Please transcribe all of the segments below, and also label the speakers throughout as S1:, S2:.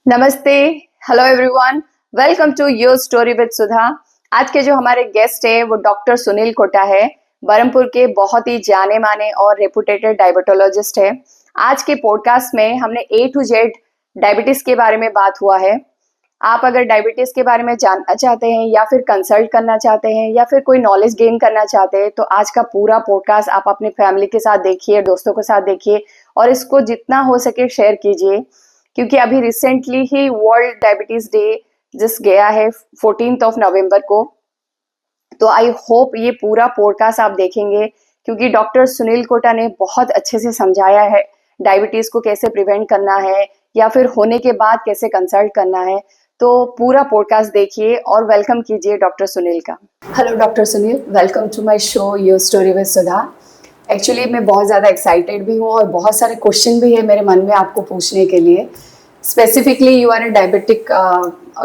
S1: नमस्ते, hello everyone, welcome to your story with Sudha. आज के जो हमारे गेस्ट है वो डॉक्टर सुनील कोटा है। बरहमपुर के बहुत ही जाने माने और रेपुटेटेड डायबिटोलॉजिस्ट है। आज के पॉडकास्ट में हमने ए टू जेड डायबिटीज के बारे में बात हुआ है। आप अगर डायबिटीज के बारे में जानना चाहते हैं या फिर कंसल्ट करना चाहते हैं या फिर कोई नॉलेज गेन करना चाहते हैं तो आज का पूरा पॉडकास्ट आप अपनी फैमिली के साथ देखिए, दोस्तों के साथ देखिए और इसको जितना हो सके शेयर कीजिए, क्योंकि अभी रिसेंटली ही वर्ल्ड डायबिटीज डे जिस गया है 14 नवंबर को। तो आई होप ये पूरा पॉडकास्ट आप देखेंगे, क्योंकि डॉक्टर सुनील कोटा ने बहुत अच्छे से समझाया है डायबिटीज को कैसे प्रिवेंट करना है या फिर होने के बाद कैसे कंसल्ट करना है। तो पूरा पॉडकास्ट देखिए और वेलकम कीजिए डॉक्टर सुनील का। Hello doctor Sunil, welcome to my show your story with Sudha. Actually मैं बहुत ज़्यादा एक्साइटेड भी हूँ और बहुत सारे क्वेश्चन भी है मेरे मन में आपको पूछने के लिए। Specifically you are a diabetic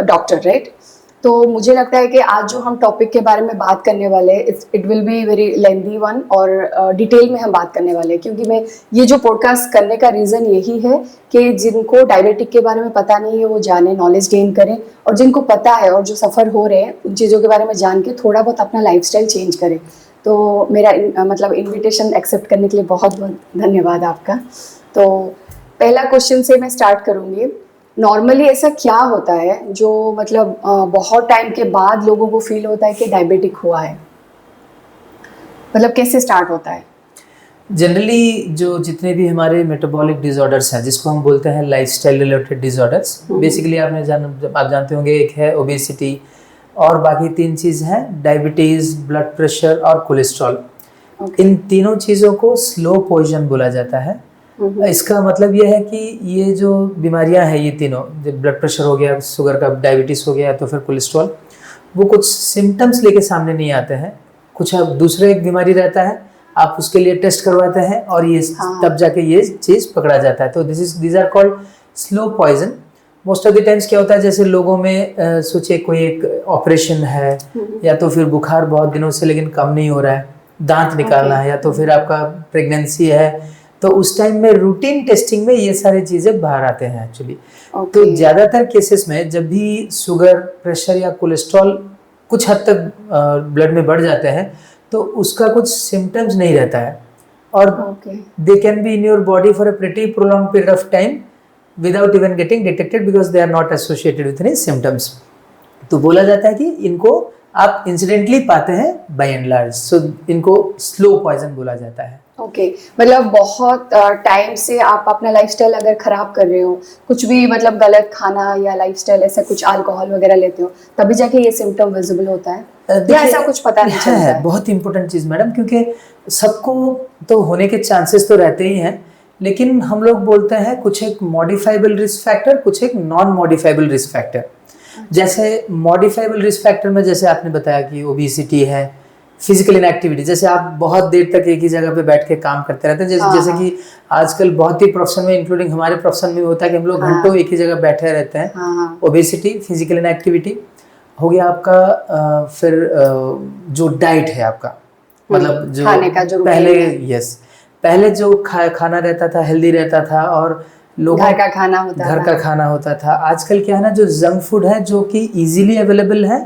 S1: doctor, right? तो मुझे लगता है कि आज जो हम टॉपिक के बारे में बात करने वाले हैं it will be very lengthy one और डिटेल में हम बात करने वाले हैं, क्योंकि मैं ये जो पॉडकास्ट करने का रीज़न यही है कि जिनको डायबिटिक के बारे में पता नहीं है वो जाने, नॉलेज गेन करें, और जिनको पता है और जो सफ़र हो रहे हैं उन चीज़ों के बारे में जान के थोड़ा बहुत अपना लाइफस्टाइल चेंज करें। तो मेरा मतलब इनविटेशन एक्सेप्ट करने के लिए बहुत बहुत धन्यवाद आपका। तो पहला क्वेश्चन से मैं स्टार्ट करूँगी। नॉर्मली ऐसा क्या होता है जो मतलब बहुत टाइम के बाद लोगों को फील होता है कि डायबिटिक हुआ है? मतलब कैसे स्टार्ट होता है?
S2: जनरली जो जितने भी हमारे मेटाबॉलिक डिसऑर्डर्स हैं, जिसको हम बोलते हैं लाइफस्टाइल रिलेटेड डिसऑर्डर्स, बेसिकली आप जानते होंगे, एक है ओबेसिटी और बाकी तीन चीज़ हैं डायबिटीज़, ब्लड प्रेशर और कोलेस्ट्रॉल। इन तीनों चीज़ों को स्लो पॉइजन बोला जाता है। इसका मतलब यह है कि ये जो बीमारियां हैं, ये तीनों, जब ब्लड प्रेशर हो गया, शुगर का, डायबिटीज़ हो गया, तो फिर कोलेस्ट्रॉल, वो कुछ सिम्टम्स लेके सामने नहीं आते हैं। कुछ अब दूसरे एक बीमारी रहता है, आप उसके लिए टेस्ट करवाते हैं और ये तब जाके ये चीज़ पकड़ा जाता है। तो these are called slow poison. Most of the times क्या होता है, जैसे लोगों में सोचिए कोई एक ऑपरेशन है या तो फिर बुखार बहुत दिनों से लेकिन कम नहीं हो रहा है, दांत निकालना है, या तो फिर आपका प्रेगनेंसी है, तो उस टाइम में रूटीन टेस्टिंग में ये सारी चीज़ें बाहर आते हैं एक्चुअली। तो ज़्यादातर केसेस में जब भी शुगर, प्रेशर या कोलेस्ट्रॉल कुछ हद तक ब्लड में बढ़ जाते हैं तो उसका कुछ सिम्टम्स नहीं रहता है, और they can be in your body for a pretty prolong period of time without even getting detected because they are not associated with any symptoms. तो बोला जाता है कि इनको आप इंसिडेंटली पाते हैं बाय एंड लार्ज, सो इनको स्लो पॉइजन बोला जाता है।
S1: ओके, मतलब बहुत टाइम से आप अपना लाइफस्टाइल अगर खराब कर रहे हो, कुछ भी मतलब गलत खाना या लाइफस्टाइल, ऐसा कुछ अल्कोहल वगैरह लेते हो, तभी जाके ये सिम्टम विजिबल होता है या ऐसा कुछ पता नहीं चलता है?
S2: बहुत इंपॉर्टेंट चीज़ मैडम, क्योंकि सबको तो होने के चांसेस तो रहते ही हैं, लेकिन हम लोग बोलते हैं कुछ एक मॉडिफाइबल रिस्क फैक्टर, कुछ एक नॉन मॉडिफाइबल रिस्क फैक्टर। जैसे मॉडिफाइबल रिस्क फैक्टर में जैसे आपने बताया कि ओबेसिटी है, फिजिकल इनएक्टिविटी, जैसे आप बहुत देर तक एक ही जगह पे बैठ के काम करते रहते हैं, जैसे कि आजकल बहुत ही प्रोफेशन में, इंक्लूडिंग हमारे प्रोफेशन में होता है कि हम लोग घंटों एक ही जगह बैठे रहते हैं। ओबेसिटी, फिजिकल इनएक्टिविटी हो गया आपका। फिर जो डाइट है आपका, मतलब जो खाने का जो पहले जो खाना रहता था हेल्दी रहता था और लोगों
S1: घर का खाना होता था।
S2: आजकल क्या है ना, जो जंक फूड है जो कि इजीली अवेलेबल है,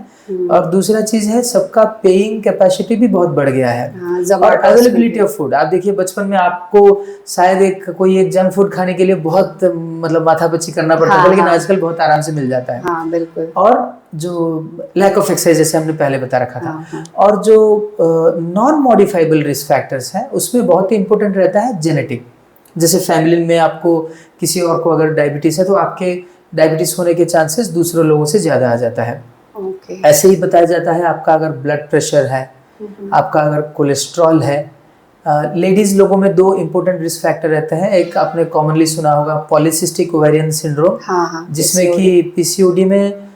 S2: और दूसरा चीज है सबका पेइंग कैपेसिटी भी बहुत बढ़ गया है, और अवेलेबिलिटी ऑफ फूड। आप देखिए बचपन में आपको शायद कोई एक जंक फूड खाने के लिए बहुत मतलब माथापच्ची करना पड़ता था, लेकिन आजकल बहुत आराम से मिल जाता है।
S1: बिल्कुल।
S2: और जो लैक ऑफ एक्सरसाइज, जैसे हमने पहले बता रखा था, और जो नॉन मॉडिफाइबल रिस्क फैक्टर्स हैं उसमें बहुत ही इंपॉर्टेंट रहता है जेनेटिक। जैसे फैमिली में आपको किसी और को अगर डायबिटीज है तो आपके डायबिटीज होने के चांसेस दूसरे लोगों से ज्यादा आ जाता है। ऐसे ही बताया जाता है आपका अगर ब्लड प्रेशर है, आपका अगर कोलेस्ट्रॉल है। लेडीज लोगों में दो इम्पोर्टेंट रिस्क फैक्टर रहते हैं। एक आपने कॉमनली सुना होगा पॉलीसिस्टिक ओवेरियन सिंड्रोम, जिसमें कि पीसीओडी में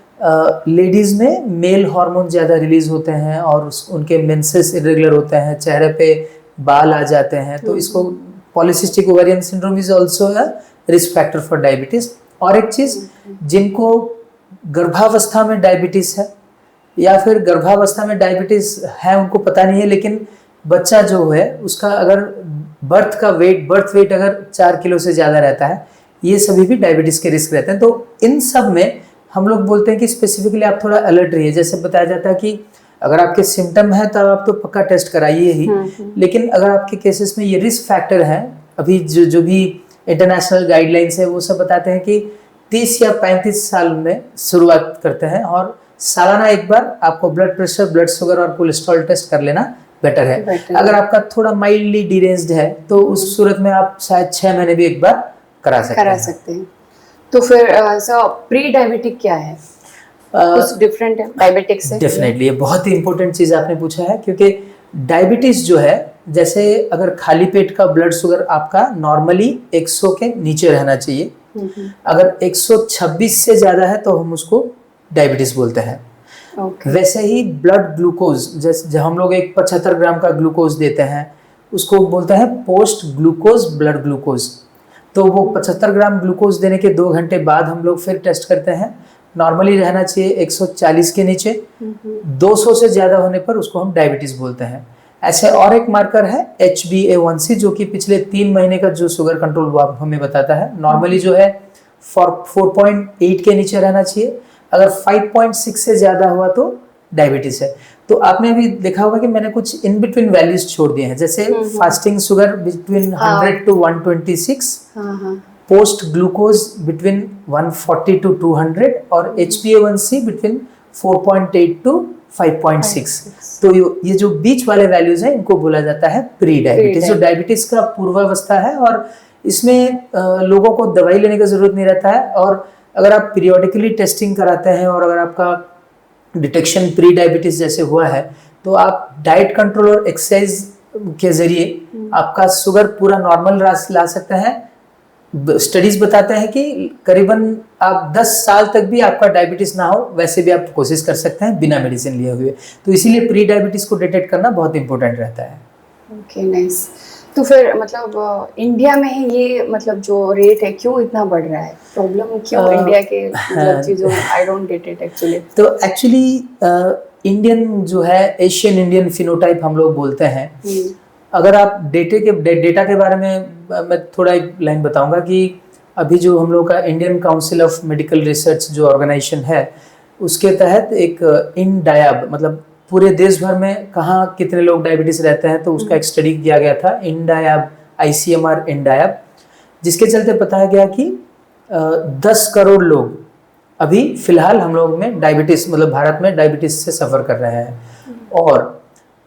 S2: लेडीज में मेल हार्मोन ज़्यादा रिलीज होते हैं और उनके मेंसेस इरेगुलर होते हैं, चेहरे पे बाल आ जाते हैं, तो इसको polycystic ovarian syndrome is also a risk factor for diabetes. और एक चीज़, जिनको गर्भावस्था में डायबिटीज है या फिर गर्भावस्था में डायबिटीज है उनको पता नहीं है, लेकिन बच्चा जो है उसका अगर बर्थ वेट अगर 4 किलो से ज़्यादा रहता है, ये सभी भी डायबिटीज़ के रिस्क रहते हैं। तो इन सब में हम लोग बोलते हैं कि स्पेसिफिकली आप थोड़ा अलर्ट रहिए। जैसे बताया जाता है कि अगर आपके सिम्टम है तो आप तो पक्का टेस्ट कराइए ही, लेकिन अगर आपके केसेस में ये रिस्क फैक्टर है, अभी जो भी इंटरनेशनल गाइडलाइंस है वो सब बताते हैं कि 30 या 35 साल में शुरुआत करते हैं और सालाना एक बार आपको ब्लड प्रेशर, ब्लड शुगर और कोलेस्ट्रॉल टेस्ट कर लेना बेटर है। अगर आपका थोड़ा माइल्डली डिरेंज्ड है तो उस सूरत में आप शायद 6 महीने भी एक बार करा सकते हैं।
S1: तो फिर प्री डायबिटिक क्या है? कुछ डिफरेंट है डायबिटिक से?
S2: डेफिनेटली, ये बहुत ही इंपॉर्टेंट चीज़ आपने पूछा है, क्योंकि डायबिटीज़ जो है, जैसे अगर खाली पेट का ब्लड शुगर आपका नॉर्मली 100 के नीचे रहना चाहिए, अगर 126 से ज़्यादा है तो हम उसको डायबिटीज़ बोलते हैं। वैसे ही ब्लड ग्लूकोज, जैसे जब हम लोग एक 75 ग्राम का ग्लूकोज देते हैं उसको बोलते हैं पोस्ट ग्लूकोज ब्लड ग्लूकोज। तो वो 75 ग्राम ग्लूकोज देने के 2 घंटे बाद हम लोग फिर टेस्ट करते हैं, नॉर्मली रहना चाहिए 140 के नीचे, 200 से ज़्यादा होने पर उसको हम डायबिटीज़ बोलते हैं। ऐसे और एक मार्कर है HbA1c, जो कि पिछले 3 महीने का जो शुगर कंट्रोल वो हमें बताता है। नॉर्मली जो है 4.8 के नीचे रहना चाहिए, अगर 5.6 से ज़्यादा हुआ तो डायबिटीज़ है। तो आपने अभी देखा होगा कि मैंने कुछ इन बिटवीन वैल्यूज छोड़ दिए हैं, जैसे fasting sugar between 100 to 126, post glucose between 140 to 200 और HbA1c बिटवीन 4.8 to 5.6। तो ये जो बीच वाले वैल्यूज हैं इनको बोला जाता है प्री डायबिटीज, जो डायबिटीज का पूर्वावस्था है, और इसमें लोगों को दवाई लेने की जरूरत नहीं रहता है। और अगर आप पीरियोडिकली टेस्टिंग कराते हैं और अगर आपका डिटेक्शन प्री डायबिटीज जैसे हुआ है तो आप डाइट कंट्रोल और एक्सरसाइज के जरिए आपका शुगर पूरा नॉर्मल ला सकते हैं। स्टडीज बताते हैं कि करीबन आप 10 साल तक भी आपका डायबिटीज ना हो वैसे भी आप कोशिश कर सकते हैं बिना मेडिसिन लिए हुए। तो इसीलिए प्री डायबिटीज को डिटेक्ट करना बहुत इंपॉर्टेंट रहता है।
S1: Okay, nice. तो फिर मतलब इंडिया में ये मतलब जो रेट है क्यों इतना बढ़ रहा है? प्रॉब्लम क्यों इंडिया के मतलब चीज़ों में? I don't get it actually.
S2: तो एक्चुअली इंडियन जो है, एशियन इंडियन फिनोटाइप हम लोग बोलते हैं। अगर आप डेटा के बारे में मैं थोड़ा एक लाइन बताऊंगा कि अभी जो हम लोग का Indian council of medical research जो ऑर्गेनाइजेशन है उसके तहत एक INDIAB, मतलब पूरे देश भर में कहाँ कितने लोग डायबिटीज रहते हैं, तो उसका एक स्टडी किया गया था, INDIAB, ICMR INDIAB, जिसके चलते बताया गया कि 10 करोड़ लोग अभी फिलहाल हम लोग में डायबिटीज, मतलब भारत में डायबिटीज से सफ़र कर रहे हैं, और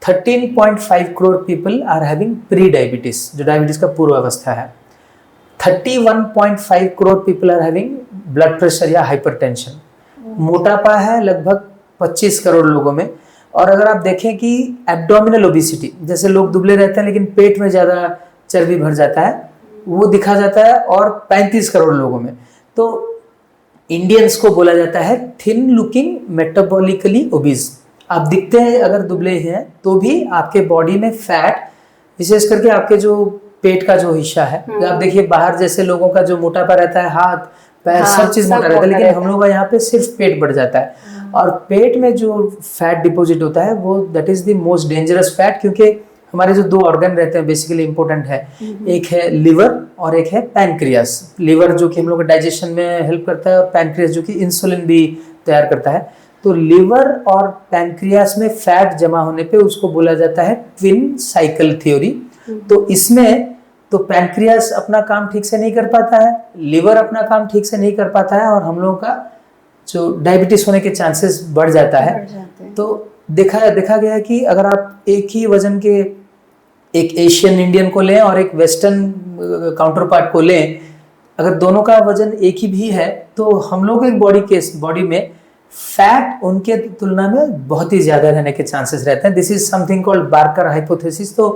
S2: 13.5 crore people are having pre diabetes, जो डायबिटीज का पूर्वावस्था है। 31.5 crore people are having blood pressure या हाइपरटेंशन। मोटापा है लगभग 25 करोड़ लोगों में। और अगर आप देखें कि एब्डोमिनल ओबिसिटी, जैसे लोग दुबले रहते हैं लेकिन पेट में ज़्यादा चर्बी भर जाता है, वो दिखा जाता है और 35 करोड़ लोगों में। तो इंडियंस को बोला जाता है थिन लुकिंग मेटाबॉलिकली ओबीज। आप दिखते हैं अगर दुबले हैं तो भी आपके बॉडी में फैट, विशेष करके आपके जो पेट का जो हिस्सा है, आप देखिए बाहर जैसे लोगों का जो मोटापा रहता है, हाथ पैर सब चीज मोटा रहता है, लेकिन हम लोग का यहाँ पे सिर्फ पेट बढ़ जाता है। और पेट में जो फैट डिपॉजिट होता है वो that is the most dangerous fat, क्योंकि हमारे जो 2 ऑर्गन रहते हैं बेसिकली इंपॉर्टेंट है, एक है लिवर और एक है पैनक्रियास। लिवर जो कि हम लोग के डाइजेशन में हेल्प करता है और पैनक्रियास जो कि इंसुलिन भी तैयार करता है। तो लिवर और पैनक्रियास में फैट जमा होने पे उसको बोला जाता है ट्विन साइकिल थ्योरी। तो इसमें तो पैनक्रियास अपना काम ठीक से नहीं कर पाता है, लिवर अपना काम ठीक से नहीं कर पाता है, और हम लोगों का जो डायबिटीज होने के चांसेस बढ़ जाता है। तो देखा गया है कि अगर आप एक ही वजन के एक एशियन इंडियन को लें और एक वेस्टर्न काउंटर पार्ट को लें, अगर दोनों का वजन एक ही भी है तो हम लोग एक बॉडी में फैट उनके तुलना में बहुत ही ज्यादा रहने के चांसेस रहते हैं। This is something called Barker hypothesis. तो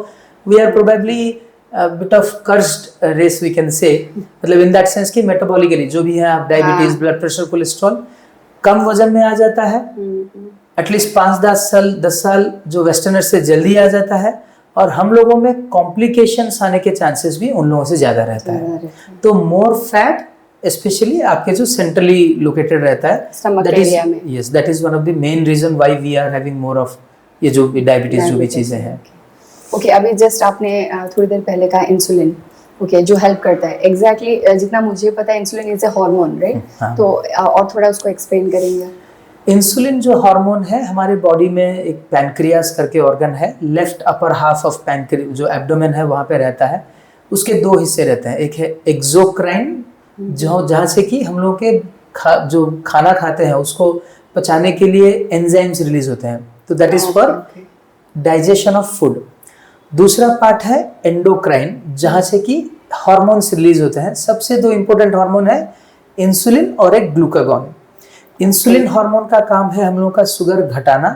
S2: we are probably bit of cursed race we can say, मतलब इन दैट सेंस कि मेटाबॉलिकली जो भी है आप डायबिटीज, ब्लड प्रेशर, कोलेस्ट्रॉल कम वजन में आ जाता है, एटलीस्ट 5-10 साल जो वेस्टर्नर से जल्दी आ जाता है, और हम लोगों में कॉम्प्लिकेशंस आने के चांसेस भी उन लोगों से ज्यादा रहता है। तो मोर फैट स्पेशली आपके जो सेंट्रली लोकेटेड रहता है, that is one of the main reason why we are having more of ये जो डायबिटीज जो भी चीजें हैं।
S1: ओके, अभी जस्ट आपने थोड़ी देर पहले कहा इंसुलिन, ओके, जो हेल्प करता है एग्जैक्टली जितना मुझे पता है insulin is a hormone, right?
S2: हाँ।
S1: तो और थोड़ा उसको एक्सप्लेन करेंगे?
S2: इंसुलिन जो हार्मोन है हमारे बॉडी में एक पैनक्रियास करके ऑर्गन है, left upper half of pancreas जो एब्डोमेन है वहाँ पे रहता है। उसके दो हिस्से रहते हैं, एक है एक्सोक्राइन जो जहाँ से कि हम लोग के जो खाना खाते हैं उसको पचाने के लिए एंजाइम्स रिलीज होते हैं, तो that is for digestion of food. दूसरा पार्ट है एंडोक्राइन जहाँ से कि हार्मोन्स रिलीज होते हैं। सबसे दो इंपॉर्टेंट हार्मोन है इंसुलिन और एक ग्लूकागॉन। इंसुलिन हार्मोन का काम है हम लोगों का शुगर घटाना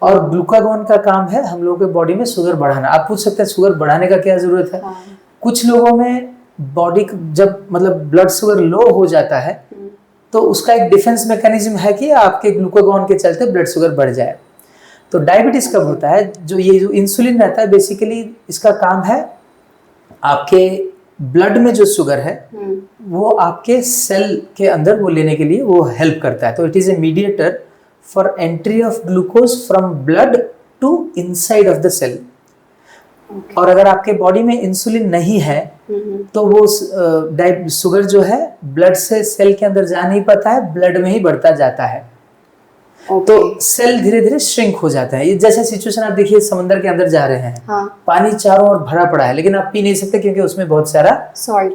S2: और ग्लूकागॉन का काम है हम लोगों के बॉडी में शुगर बढ़ाना। आप पूछ सकते हैं शुगर बढ़ाने का क्या जरूरत है? कुछ लोगों में बॉडी जब मतलब ब्लड शुगर लो हो जाता है तो उसका एक डिफेंस मैकेनिज्म है कि आपके ग्लूकागॉन के चलते ब्लड शुगर बढ़ जाए। तो डायबिटीज कब होता है? जो ये जो इंसुलिन रहता है बेसिकली इसका काम है आपके ब्लड में जो शुगर है वो आपके सेल के अंदर वो लेने के लिए वो हेल्प करता है। तो it is a mediator for entry of glucose from blood to inside of the cell. और अगर आपके बॉडी में इंसुलिन नहीं है तो वो शुगर जो है ब्लड से सेल के अंदर जा नहीं पाता है, ब्लड में ही बढ़ता जाता है। तो सेल धीरे धीरे श्रिंक हो जाता है। ये जैसे सिचुएशन आप देखिए, समंदर के अंदर जा रहे हैं, पानी चारों ओर भरा पड़ा है लेकिन आप पी नहीं सकते क्योंकि उसमें बहुत सारा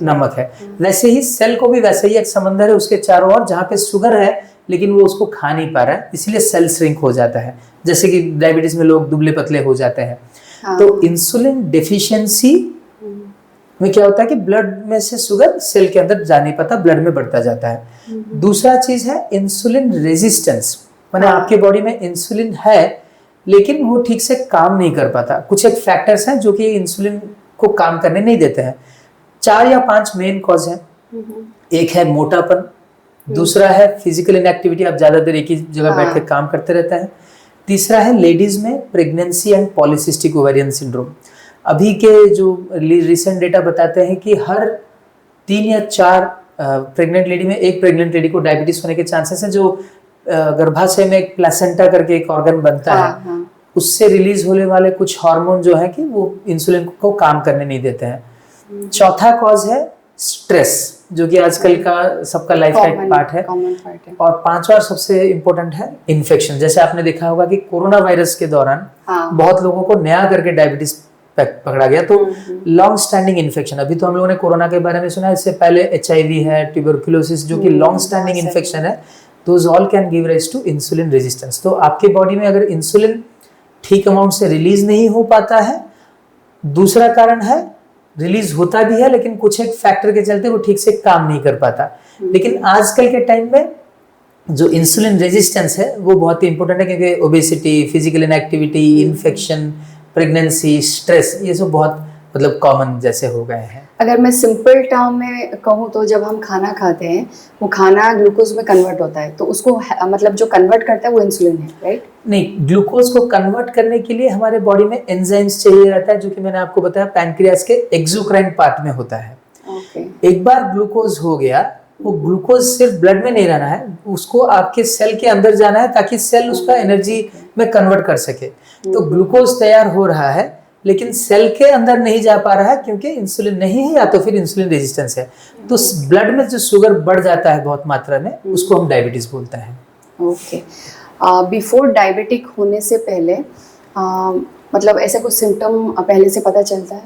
S2: नमक है। वैसे ही सेल को भी वैसे ही एक समंदर है उसके चारों ओर जहाँ पे शुगर है लेकिन वो उसको खा नहीं पा रहा है, इसलिए सेल श्रिंक हो जाता है। जैसे कि डायबिटीज में लोग दुबले पतले हो जाते हैं। तो इंसुलिन डेफिशिएंसी में क्या होता है कि ब्लड में से शुगर सेल के अंदर जा नहीं पाता, ब्लड में बढ़ता जाता है। दूसरा चीज है इंसुलिन रेजिस्टेंस, माने आपके बॉडी में इंसुलिन है लेकिन वो ठीक से काम नहीं कर पाता। कुछ एक फैक्टर्स हैं जो कि इंसुलिन को काम करने नहीं देते हैं। 4 या 5 मेन कॉज हैं। एक है मोटापन, दूसरा है फिजिकल इनएक्टिविटी, आप ज्यादा देर एक ही जगह बैठ के काम करते रहते हैं। तीसरा है लेडीज में pregnancy and polycystic ovarian syndrome. अभी के जो रिसेंट डेटा बताते हैं कि हर 3 या 4 प्रेग्नेंट लेडी में एक प्रेग्नेंट लेडी को डायबिटीज होने के चांसेस है। जो गर्भाशय में एक प्लेसेंटा करके एक ऑर्गन बनता है, उससे रिलीज होने वाले कुछ हार्मोन जो है कि वो इंसुलिन को काम करने नहीं देते हैं। चौथा कॉज है स्ट्रेस, जो कि आजकल का सबका लाइफ का एक पार्ट है। और पांचवा सबसे इम्पोर्टेंट है इन्फेक्शन। जैसे आपने देखा होगा कि कोरोना वायरस के दौरान बहुत लोगों को नया करके डायबिटीज पकड़ा गया, तो लॉन्ग स्टैंडिंग इन्फेक्शन। अभी तो हम लोगों ने कोरोना के बारे में सुना है, इससे पहले HIV है, ट्यूबरकुलोसिस, जो कि लॉन्ग स्टैंडिंग इन्फेक्शन है, those all can give rise to insulin resistance। तो आपके बॉडी में अगर इंसुलिन ठीक अमाउंट से रिलीज नहीं हो पाता है, दूसरा कारण है रिलीज होता भी है लेकिन कुछ एक फैक्टर के चलते वो ठीक से काम नहीं कर पाता। लेकिन आजकल के टाइम में जो इंसुलिन रेजिस्टेंस है वो बहुत ही इंपॉर्टेंट है, क्योंकि obesity, physical inactivity, infection, pregnancy, stress, ये सब बहुत मतलब कॉमन जैसे हो गए हैं।
S1: अगर मैं सिंपल टर्म में कहूँ तो जब हम खाना खाते हैं वो खाना ग्लूकोज में कन्वर्ट होता है, तो उसको मतलब जो कन्वर्ट करता है वो इंसुलिन है, राइट?
S2: नहीं, ग्लूकोज को कन्वर्ट करने के लिए हमारे बॉडी में एंजाइम्स चाहिए रहता है, जो कि मैंने आपको बताया पैनक्रियास के एक्सोक्राइन पार्ट में होता है। एक बार ग्लूकोज हो गया, वो ग्लूकोज सिर्फ ब्लड में नहीं रहना है, उसको आपके सेल के अंदर जाना है ताकि सेल उसका एनर्जी में कन्वर्ट कर सके। तो ग्लूकोज तैयार हो रहा है लेकिन सेल के अंदर नहीं जा पा रहा है क्योंकि इंसुलिन नहीं है या तो फिर इंसुलिन रेजिस्टेंस है। तो ब्लड में जो शुगर बढ़ जाता है बहुत मात्रा में, उसको हम डायबिटीज बोलते हैं।
S1: ओके, बिफोर डायबिटिक होने से पहले मतलब ऐसा कुछ सिम्टम पहले से पता चलता है?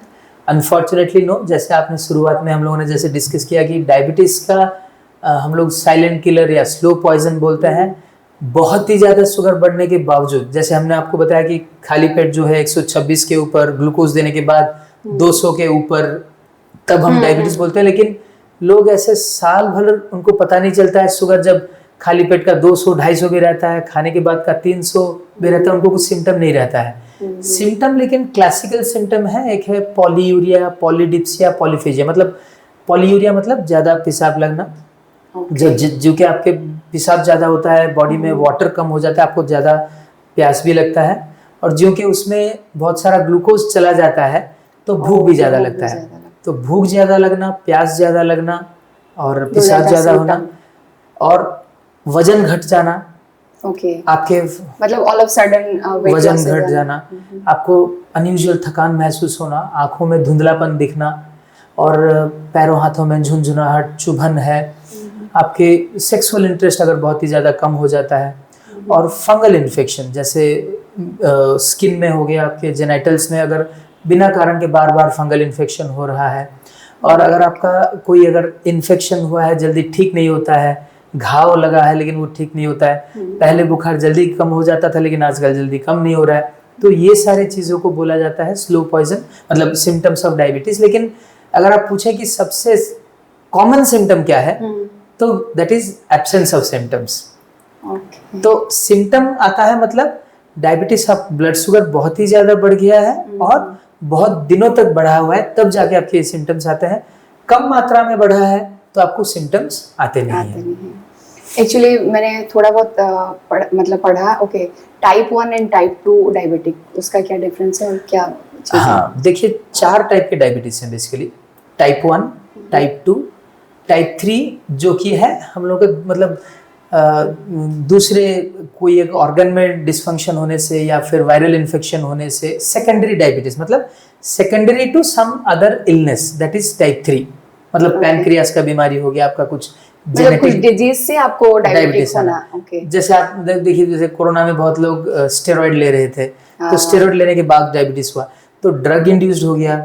S2: Unfortunately no. जैसे आपने शुरुआत में हम लोगों ने जैसे डिस्कस किया कि डायबिटीज का हम लोग साइलेंट किलर या स्लो पॉइजन बोलते हैं। बहुत ही ज़्यादा शुगर बढ़ने के बावजूद, जैसे हमने आपको बताया कि खाली पेट जो है 126 के ऊपर, ग्लूकोज देने के बाद 200 के ऊपर, तब हम डायबिटीज बोलते हैं। लेकिन लोग ऐसे साल भर उनको पता नहीं चलता है, शुगर जब खाली पेट का 200-250 भी रहता है, खाने के बाद का 300 भी रहता है, उनको कुछ सिम्टम नहीं रहता है। सिम्टम लेकिन क्लासिकल सिम्टम है, एक है पॉलीयूरिया, पॉलीडिप्सिया, पॉलीफेजिया। मतलब पॉलीयूरिया मतलब ज़्यादा पेशाब लगना, जो कि आपके पेशाब ज़्यादा होता है, बॉडी में वाटर कम हो जाता है, आपको ज़्यादा प्यास भी लगता है, और जो कि उसमें बहुत सारा ग्लूकोज चला जाता है तो भूख भी ज़्यादा लगता है। तो भूख ज़्यादा लगना, प्यास ज़्यादा लगना और पेशाब ज़्यादा होना और वजन घट जाना। आपके
S1: मतलब ऑल ऑफ सडन
S2: वजन घट जाना, आपको अनयूजुअल थकान महसूस होना, आंखों में धुंधलापन दिखना, और पैरों हाथों में झुनझुनाहट, चुभन है, आपके सेक्सुअल इंटरेस्ट अगर बहुत ही ज़्यादा कम हो जाता है, और फंगल इन्फेक्शन जैसे स्किन में हो गया, आपके जेनाइटल्स में अगर बिना कारण के बार बार फंगल इन्फेक्शन हो रहा है, और अगर आपका कोई अगर इन्फेक्शन हुआ है जल्दी ठीक नहीं होता है, घाव लगा है लेकिन वो ठीक नहीं होता है, पहले बुखार जल्दी कम हो जाता था लेकिन आजकल जल्दी कम नहीं हो रहा है, तो ये सारे चीज़ों को बोला जाता है स्लो पॉइजन, मतलब सिम्टम्स ऑफ डायबिटीज। लेकिन अगर आप पूछें कि सबसे कॉमन सिम्टम क्या है, तो that is absence of symptoms. तो सिम्टम आता है मतलब डायबिटीज का ब्लड शुगर बहुत ही ज्यादा बढ़ गया है और बहुत दिनों तक बढ़ा हुआ है, तब जाके आपके सिम्टम्स आते हैं। कम मात्रा में बढ़ा है तो आपको सिम्टम्स आते नहीं हैं।
S1: एक्चुअली मैंने थोड़ा बहुत पढ़ा। Okay, type 1 and type 2 diabetic, उसका क्या डिफरेंस है और क्या चीज़ है?
S2: हाँ, देखिए 4 टाइप के डायबिटीज हैं बेसिकली। टाइप 1, टाइप 2, टाइप 3 जो कि है हम लोग के मतलब दूसरे कोई एक ऑर्गन में डिसफंक्शन होने से या फिर वायरल इन्फेक्शन होने से सेकेंडरी डायबिटीज, मतलब secondary to some other illness, that is type 3। मतलब पैनक्रियास का बीमारी हो गया, आपका कुछ
S1: कुछ डिजीज से आपको डायबिटीज होना।
S2: जैसे आप देखिए, जैसे कोरोना में बहुत लोग स्टेरॉइड ले रहे थे, तो स्टेरॉइड लेने के बाद डायबिटीज हुआ, तो ड्रग इंड्यूस्ड हो गया,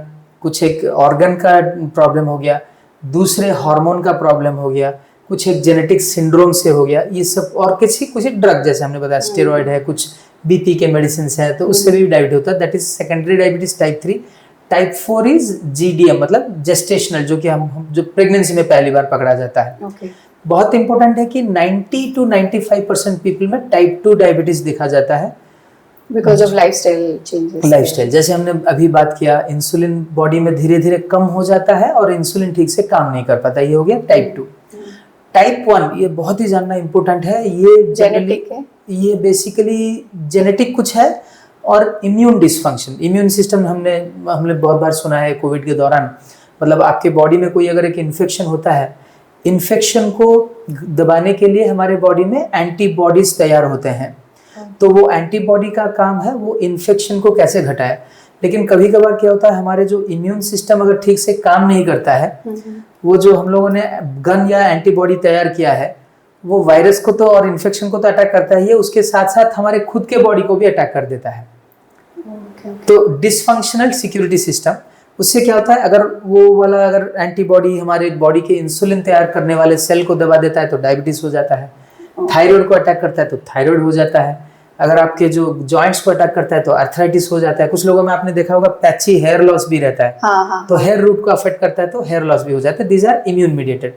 S2: कुछ एक ऑर्गन का प्रॉब्लम हो गया, दूसरे हार्मोन का प्रॉब्लम हो गया, कुछ एक जेनेटिक सिंड्रोम से हो गया, ये सब, और कुछ ड्रग जैसे हमने बताया स्टेरॉइड है, कुछ बीपी के मेडिसिन है, तो उससे भी डायबिटीज होता है, that is secondary diabetes type 3। Type 4 is GDM, मतलब जेस्टेशनल, जो कि हम जो प्रेगनेंसी में पहली बार पकड़ा जाता है। बहुत इंपॉर्टेंट है कि 90 to 95% पीपल में टाइप 2 डायबिटीज देखा जाता है
S1: because of lifestyle changes.
S2: Lifestyle, जैसे हमने अभी बात किया, इंसुलिन बॉडी में धीरे धीरे कम हो जाता है और इंसुलिन ठीक से काम नहीं कर पाता, ये हो गया टाइप 2। टाइप 1, ये बहुत ही जानना इंपॉर्टेंट है, ये
S1: जेनेटिक है,
S2: ये बेसिकली जेनेटिक कुछ है, और इम्यून डिसफंक्शन। इम्यून सिस्टम हमने बहुत बार सुना है कोविड के दौरान, मतलब आपके बॉडी में कोई अगर एक इन्फेक्शन होता है, इन्फेक्शन को दबाने के लिए हमारे बॉडी में एंटीबॉडीज तैयार होते हैं, तो वो एंटीबॉडी का काम है वो इन्फेक्शन को कैसे घटाए। लेकिन कभी कभार क्या होता है, हमारे जो इम्यून सिस्टम अगर ठीक से काम नहीं करता है, वो जो हम लोगों ने गन या एंटीबॉडी तैयार किया है, वो वायरस को तो और इन्फेक्शन को तो अटैक करता ही है, उसके साथ साथ हमारे खुद के बॉडी को भी अटैक कर देता है। तो डिसफंक्शनल सिक्योरिटी सिस्टम, उससे क्या होता है, अगर वो वाला अगर एंटीबॉडी हमारे बॉडी के इंसुलिन तैयार करने वाले सेल को दबा देता है तो डायबिटीज हो जाता है, थायराइड को अटैक करता है तो थायराइड हो जाता है, अगर आपके जो जॉइंट्स को अटैक करता है तो आर्थराइटिस हो जाता है, कुछ लोगों में आपने देखा होगा पैची हेयर लॉस भी रहता है, तो हेयर रूट को अफेक्ट करता है तो हेयर लॉस भी हो जाता है। These are immune mediated.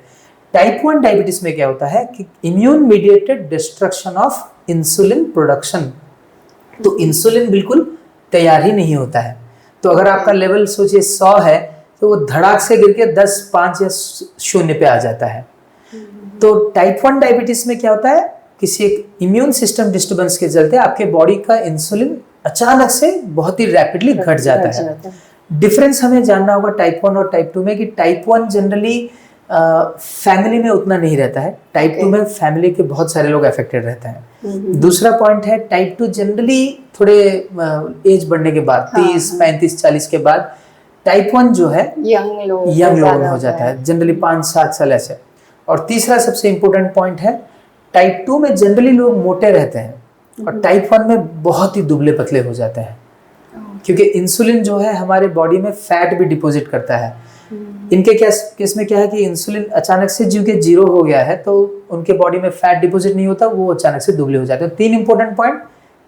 S2: Type 1 diabetes में क्या होता है कि immune mediated destruction of insulin production, तो इंसुलिन बिल्कुल तैयार ही नहीं होता है। तो अगर आपका लेवल सोचिए 100 है, तो वो धड़ाक से गिर के 10, 5 या 0 पे आ जाता है। तो टाइप 1 डायबिटीज में क्या होता है, किसी एक इम्यून सिस्टम डिस्टर्बेंस के चलते आपके बॉडी का इंसुलिन अचानक से बहुत ही रैपिडली घट जाता है। डिफरेंस हमें जानना होगा टाइप 1 और टाइप 2 में, कि टाइप 1 जनरली फैमिली में उतना नहीं रहता है, टाइप 2 में फैमिली के बहुत सारे लोग अफेक्टेड रहते हैं। दूसरा पॉइंट है, टाइप 2 जनरली थोड़े एज बढ़ने के बाद, 30, 35, 40 के बाद, टाइप 1 जो है यंग लोग में हो जाता है, जनरली 5-7 साल ऐसे। और तीसरा सबसे इंपॉर्टेंट पॉइंट है, टाइप 2 में जनरली लोग मोटे रहते हैं और टाइप 1 में बहुत ही दुबले पतले हो जाते हैं, क्योंकि इंसुलिन जो है हमारे बॉडी में फैट भी डिपॉजिट करता है। इनके केस में क्या है कि इंसुलिन अचानक से जो कि 0 हो गया है, तो उनके बॉडी में फैट डिपॉजिट नहीं होता, वो अचानक से दुबले हो जाते हैं। 3 important point,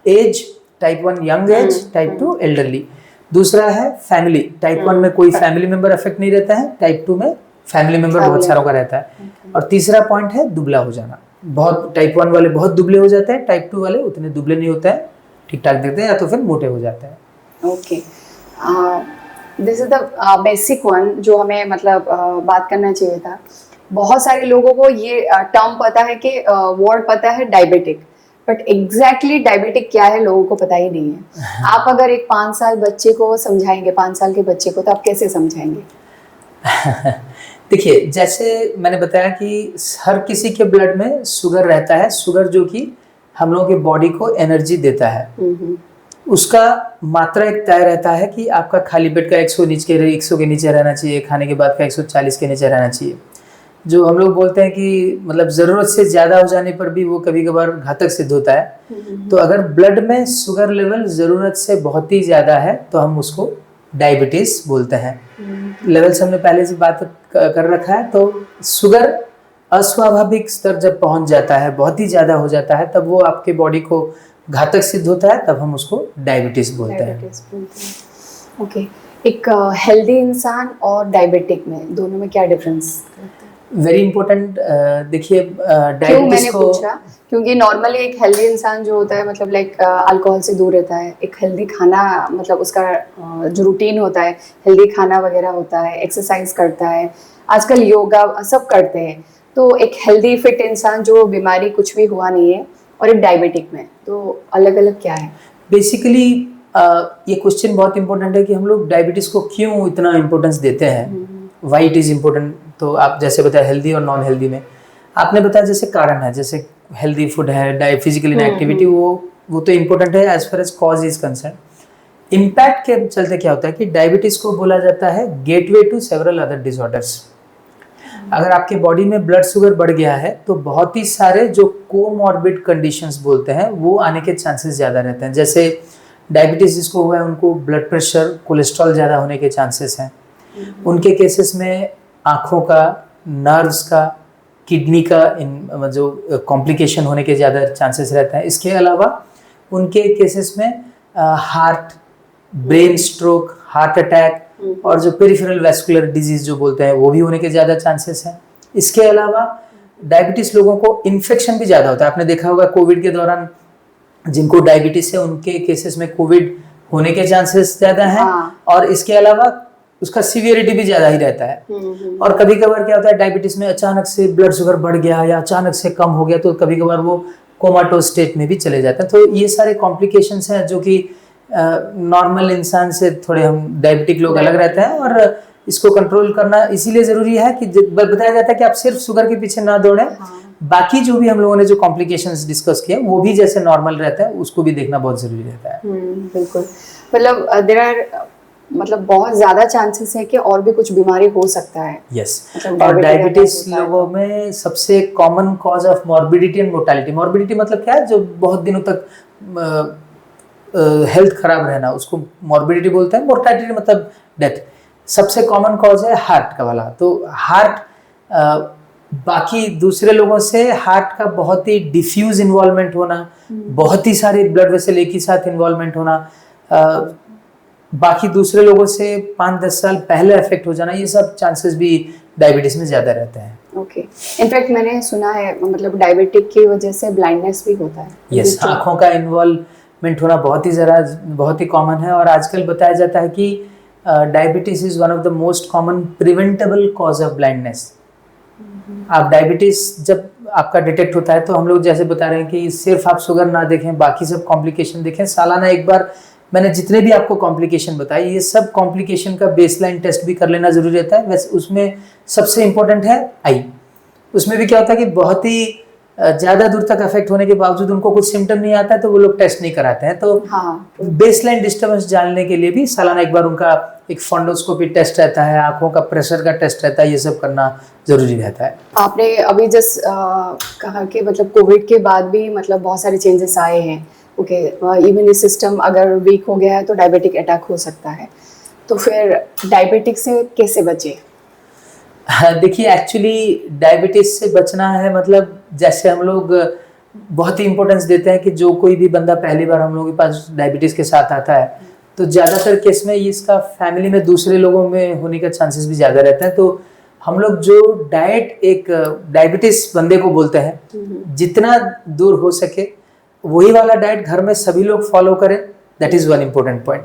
S2: age, type 1 young age, type 2 elderly. दूसरा है फैमिली, टाइप 1 में कोई फैमिली मेंबर अफेक्ट नहीं रहता है, टाइप 2 में फैमिली मेंबर बहुत सारों का रहता है। और तीसरा पॉइंट है दुबला हो जाना, बहुत टाइप 1 वाले बहुत दुबले हो जाते हैं, टाइप 2 वाले उतने दुबले नहीं होते हैं, ठीक ठाक दिखते हैं, या तो फिर मोटे हो जाते हैं।
S1: Okay, this is the basic one जो हमें मतलब बात करना चाहिए था। बहुत सारे लोगों को ये टर्म पता है कि वर्ड पता है डायबिटिक, बट एग्जैक्टली डायबिटिक क्या है लोगों को पता ही नहीं है। आप अगर एक 5 साल बच्चे को समझाएंगे, 5 साल के बच्चे को, तो आप कैसे समझाएंगे?
S2: देखिए, जैसे मैंने बताया कि हर किसी के ब्लड में शुगर रहता है, शुगर जो कि हम लोगों के बॉडी को एनर्जी देता है। उसका मात्रा एक तय रहता है कि आपका खाली पेट का 100 के नीचे रहना चाहिए, खाने के बाद का 140 के नीचे रहना चाहिए। जो हम लोग बोलते हैं कि मतलब ज़रूरत से ज़्यादा हो जाने पर भी वो कभी कभार घातक सिद्ध होता है। तो अगर ब्लड में शुगर लेवल ज़रूरत से बहुत ही ज़्यादा है तो हम उसको डायबिटीज़ बोलते हैं। लेवल्स हमने पहले से बात कर रखा है। तो शुगर अस्वाभाविक स्तर जब पहुंच जाता है, बहुत ही ज़्यादा हो जाता है, तब वो आपके बॉडी को घातक सिद्ध होता है, तब हम उसको डायबिटीज़ बोलते हैं।
S1: ओके, एक हेल्दी इंसान और डायबिटिक में दोनों में क्या डिफरेंस?
S2: Very important. देखिए डायबिटीज को
S1: पूछा क्योंकि नॉर्मली एक हेल्दी इंसान जो होता है मतलब लाइक अल्कोहल से दूर रहता है, एक हेल्दी खाना मतलब उसका जो रूटीन होता है, हेल्दी खाना वगैरह होता है, एक्सरसाइज करता है, आजकल योगा सब करते हैं। तो एक हेल्दी फिट इंसान जो बीमारी कुछ भी हुआ नहीं है, और एक डायबिटिक में, तो अलग अलग क्या है?
S2: बेसिकली ये क्वेश्चन बहुत इंपॉर्टेंट है कि हम लोग डायबिटीज को क्यों इतना इम्पोर्टेंस देते हैं, वाई इट इज़ इम्पोर्टेंट। तो आप जैसे बताया हेल्दी और नॉन हेल्दी में, आपने बताया जैसे कारण है, जैसे हेल्दी फूड है, फिजिकल इनएक्टिविटी, वो तो इम्पोर्टेंट है as far as cause is concern. Impact के चलते क्या होता है कि डायबिटीज को बोला जाता है gateway to several other disorders. अगर आपके बॉडी में ब्लड शुगर बढ़ गया है तो बहुत ही सारे जो कोमॉर्बिड कंडीशंस बोलते हैं वो आने के चांसेस ज़्यादा रहते हैं। जैसे डायबिटीज जिसको हुआ है उनको ब्लड प्रेशर, कोलेस्ट्रॉल ज़्यादा होने के चांसेस हैं। उनके केसेस में आँखों का, नर्व्स का, किडनी का जो कॉम्प्लिकेशन होने के ज़्यादा चांसेस रहते हैं। इसके अलावा उनके केसेस में heart, brain stroke, heart attack और जो पेरिफेरल वैस्कुलर डिजीज जो बोलते हैं वो भी होने के ज़्यादा चांसेस हैं। इसके अलावा डायबिटीज़ लोगों को इन्फेक्शन भी ज़्यादा होता है। आपने देखा होगा कोविड के दौरान जिनको डायबिटीज़ है उनके केसेस में कोविड होने के चांसेस ज़्यादा हैं। और इसके अलावा उसका सीवियरिटी भी ज़्यादा ही रहता है। और कभी कभार क्या होता है डायबिटीज़ में अचानक से ब्लड शुगर बढ़ गया या अचानक से कम हो गया तो कभी कभार वो कोमाटोज स्टेट में भी चले जाते हैं। तो ये सारे कॉम्प्लिकेशंस हैं जो कि नॉर्मल इंसान से थोड़े हम डायबिटिक लोग अलग रहते हैं। और इसको कंट्रोल करना इसीलिए ज़रूरी है कि बताया जाता है कि आप सिर्फ शुगर के पीछे ना दौड़ें, बाकी जो भी हम लोगों ने जो कॉम्प्लिकेशंस डिस्कस किया वो भी जैसे नॉर्मल रहता है उसको भी देखना बहुत ज़रूरी रहता है।
S1: बिल्कुल, मतलब देयर आर मतलब बहुत ज़्यादा चांसेस है कि और भी कुछ बीमारी हो सकता है।
S2: यस, और डायबिटीज लोगों में सबसे common cause of morbidity and mortality. Morbidity मतलब क्या है, जो बहुत दिनों तक हेल्थ खराब रहना, उसको मॉर्बिडिटी बोलते हैं। मोर्टालिटी मतलब डेथ। सबसे कॉमन कॉज है हार्ट का वाला। तो हार्ट बाकी दूसरे लोगों से हार्ट का बहुत ही डिफ्यूज इन्वॉल्वमेंट होना, बहुत ही सारे ब्लड वेसल एक ही साथ इन्वॉल्वमेंट होना, बाकी दूसरे लोगों से 5-10 साल पहले अफेक्ट हो जाना, ये सब चांसेस भी डायबिटीज में ज़्यादा रहते हैं।
S1: ओके, इनफैक्ट मैंने सुना है मतलब डायबिटिक की वजह से ब्लाइंडनेस भी होता है।
S2: यस, आँखों का इन्वॉल्वमेंट होना बहुत ही कॉमन है। और आजकल बताया जाता है कि diabetes is one of the most common preventable cause of blindness. आप डायबिटीज जब आपका डिटेक्ट होता है तो हम लोग जैसे बता रहे हैं कि सिर्फ आप शुगर ना देखें, बाकी सब कॉम्प्लिकेशन देखें। सालाना एक बार मैंने जितने भी आपको कॉम्प्लिकेशन बताए, ये सब कॉम्प्लिकेशन का बेसलाइन टेस्ट भी कर लेना जरूरी रहता है। वैसे उसमें सबसे इम्पोर्टेंट है आई। उसमें भी क्या होता है कि बहुत ही ज़्यादा दूर तक अफेक्ट होने के बावजूद उनको कुछ सिम्टम नहीं आता है तो वो लोग टेस्ट नहीं कराते हैं। तो बेसलाइन डिस्टर्बेंस जानने के लिए भी सालाना एक बार उनका एक फंडोस्कोपी टेस्ट रहता है, आंखों का प्रेशर का टेस्ट रहता है, ये सब करना जरूरी रहता है।
S1: आपने अभी जस्ट कहा कि मतलब कोविड के बाद भी मतलब बहुत सारे चेंजेस आए हैं। ओके, इम्यून सिस्टम अगर वीक हो गया है तो डायबिटिक अटैक हो सकता है। तो फिर डायबिटिक से कैसे बचे?
S2: देखिए, एक्चुअली डायबिटीज से बचना है मतलब जैसे हम लोग बहुत ही इम्पोर्टेंस देते हैं कि जो कोई भी बंदा पहली बार हम लोगों के पास डायबिटीज के साथ आता है तो ज़्यादातर केस में इसका फैमिली में दूसरे लोगों में होने का चांसेस भी ज़्यादा रहता है। तो हम लोग जो डाइट एक डायबिटीज बंदे को बोलते हैं, जितना दूर हो सके वही वाला डाइट घर में सभी लोग फॉलो करें। That is one important point.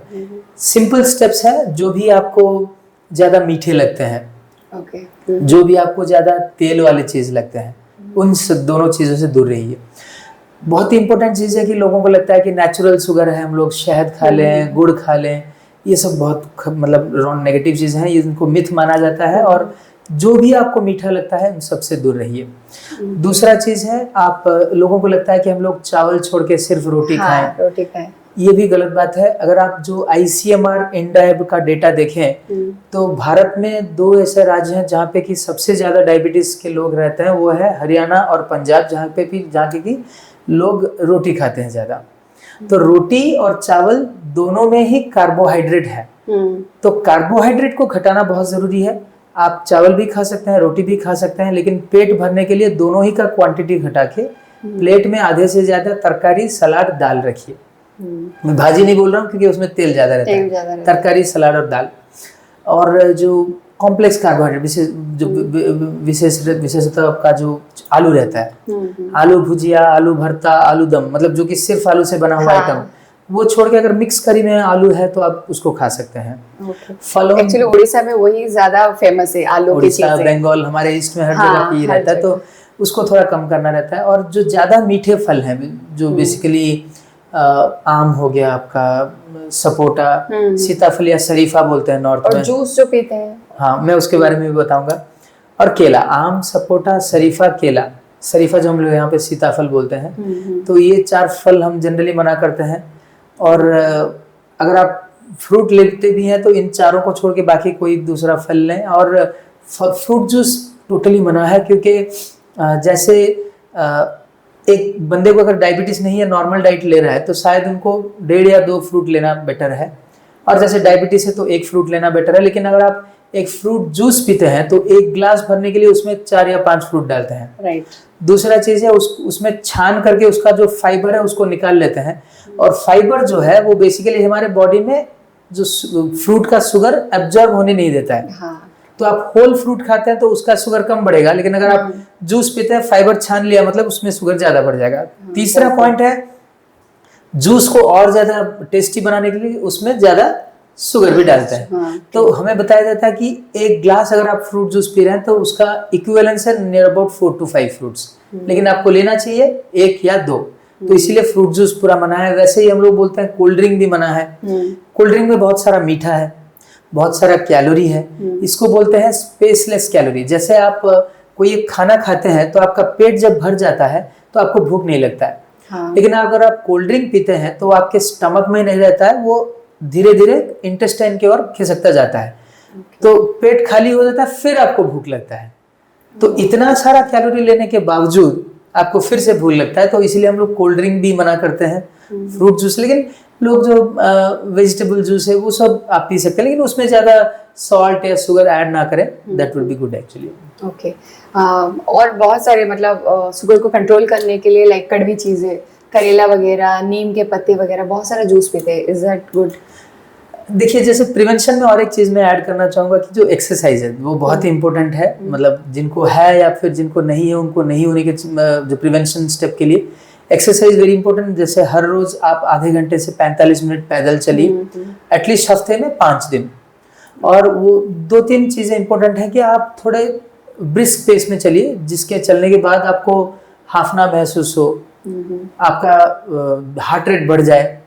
S2: Simple steps है, जो भी आपको ज़्यादा मीठे लगते हैं, जो भी आपको ज़्यादा तेल वाली चीज़ लगते हैं, उन दोनों चीज़ों से दूर रहिए। बहुत ही इंपॉर्टेंट चीज़ है कि लोगों को लगता है कि नेचुरल शुगर है, हम लोग शहद खा लें, गुड़ खा लें, ये सब बहुत मतलब नेगेटिव चीज़ें हैं, इनको मिथ माना जाता है। और जो भी आपको मीठा लगता है उन सबसे दूर रहिए। दूसरा चीज़ है, आप लोगों को लगता है कि हम लोग चावल छोड़ के सिर्फ रोटी खाएं। ये भी गलत बात है। अगर आप जो ICMR इंडाइब का डेटा देखें तो भारत में 2 ऐसे राज्य हैं जहाँ पे कि सबसे ज़्यादा डायबिटीज़ के लोग रहते हैं, वो है हरियाणा और पंजाब, जहाँ के कि लोग रोटी खाते हैं ज़्यादा। तो रोटी और चावल दोनों में ही कार्बोहाइड्रेट है, तो कार्बोहाइड्रेट को घटाना बहुत ज़रूरी है। आप चावल भी खा सकते हैं, रोटी भी खा सकते हैं, लेकिन पेट भरने के लिए दोनों ही का क्वांटिटी घटा के प्लेट में आधे से ज़्यादा तरकारी, सलाद, दाल रखिए। मैं भाजी नहीं बोल रहा हूँ क्योंकि उसमें तेल ज़्यादा रहता है। तरकारी, सलाद और दाल। और जो कॉम्प्लेक्स कार्बोहाइड्रेट विशेषतः आपका जो आलू रहता है, आलू भुजिया, आलू भरता, आलू दम, मतलब जो कि सिर्फ आलू से बना हुआ आइटम, वो छोड़ के अगर मिक्स करी में आलू है तो आप उसको खा सकते हैं। फलों,
S1: एक्चुअली उड़ीसा में वही ज्यादा फेमस है आलू की चीजें।
S2: उड़ीसा, बंगाल, हमारे ईस्ट में हर जगह की रहता है, तो उसको थोड़ा कम करना रहता है। और जो ज्यादा मीठे फल हैं, जो बेसिकली आम हो गया आपका, सपोटा, सीताफल या शरीफा बोलते हैं नॉर्थ में,
S1: और जूस जो पीते हैं,
S2: हाँ मैं उसके बारे में भी बताऊंगा। और केला, आम, सपोटा, शरीफा, केला। शरीफा जो हम लोग यहाँ पे सीताफल बोलते हैं। तो ये 4 फल हम जनरली मना करते हैं। और अगर आप फ्रूट लेते भी हैं तो इन चारों को छोड़ के बाकी कोई दूसरा फल लें। और फ्रूट जूस टोटली मना है, क्योंकि जैसे एक बंदे को अगर डायबिटीज नहीं है, नॉर्मल डाइट ले रहा है, तो शायद उनको 1.5 या 2 फ्रूट लेना बेटर है। और जैसे डायबिटीज है तो 1 फ्रूट लेना बेटर है। लेकिन अगर आप एक फ्रूट जूस पीते हैं तो 1 ग्लास भरने के लिए उसमें 4 या 5 फ्रूट डालते हैं।
S1: राइट।
S2: दूसरा चीज है उसमें छान करके उसका जो फाइबर है उसको निकाल लेते हैं। और फाइबर जो है वो बेसिकली हमारे बॉडी में जो फ्रूट का शुगर एब्जॉर्ब होने नहीं देता है।
S1: हाँ।
S2: तो आप होल फ्रूट खाते हैं तो उसका शुगर कम बढ़ेगा, लेकिन अगर आप जूस पीते हैं, फाइबर छान लिया, मतलब उसमें शुगर ज्यादा बढ़ जाएगा। तीसरा पॉइंट है, जूस को और ज्यादा टेस्टी बनाने के लिए उसमें ज्यादा शुगर भी डालते हैं। तो हमें बताया जाता है कि 1 ग्लास अगर आप फ्रूट जूस पी रहे हैं तो उसका इक्विवेलेंस है नियर अबाउट 4 to 5 फ्रूट्स, लेकिन आपको लेना चाहिए 1 या 2। तो इसीलिए फ्रूट जूस पूरा मना है। वैसे ही हम लोग बोलते हैं कोल्ड ड्रिंक भी मना है। कोल्ड ड्रिंक में बहुत सारा मीठा है, बहुत सारा कैलोरी है। इसको बोलते हैं स्पेसलेस कैलोरी। जैसे आप कोई एक खाना खाते हैं तो आपका पेट जब भर जाता है तो आपको भूख नहीं लगता है। हाँ। लेकिन अगर आप कोल्ड ड्रिंक पीते हैं तो आपके स्टमक में नहीं रहता है, वो धीरे धीरे इंटेस्टाइन की ओर खिसकता जाता है। तो पेट खाली हो जाता है, फिर आपको भूख लगता है। तो इतना सारा कैलोरी लेने के बावजूद आपको फिर से भूख लगता है। तो इसीलिए हम लोग कोल्ड ड्रिंक भी मना करते हैं, फ्रूट जूस। लेकिन लोग जो वेजिटेबल जूस है वो सब आप पी सकते हैं, लेकिन उसमें ज्यादा सॉल्ट या शुगर ऐड ना करें, that would be good actually.
S1: Okay. और बहुत सारे मतलब शुगर को कंट्रोल करने के लिए लाइक कड़वी चीजें, करेला वगैरह, नीम के पत्ते वगैरह, बहुत सारा जूस पीते हैं। Is that good?
S2: देखिए, जैसे प्रिवेंशन में और एक चीज मैं ऐड करना चाहूंगा कि जो एक्सरसाइज है वो बहुत ही इंपॉर्टेंट है। मतलब जिनको है या फिर जिनको नहीं है, उनको नहीं होने के जो प्रिवेंशन स्टेप के लिए एक्सरसाइज वेरी इंपॉर्टेंट। जैसे हर रोज आप आधे घंटे से 45 मिनट पैदल चलिए, एटलीस्ट हफ्ते में 5 दिन। और वो 2-3 चीजें इंपॉर्टेंट है कि आप थोड़े ब्रिस्क पेस में चलिए, जिसके चलने के बाद आपको हाफना महसूस हो, आपका हार्ट रेट बढ़ जाए।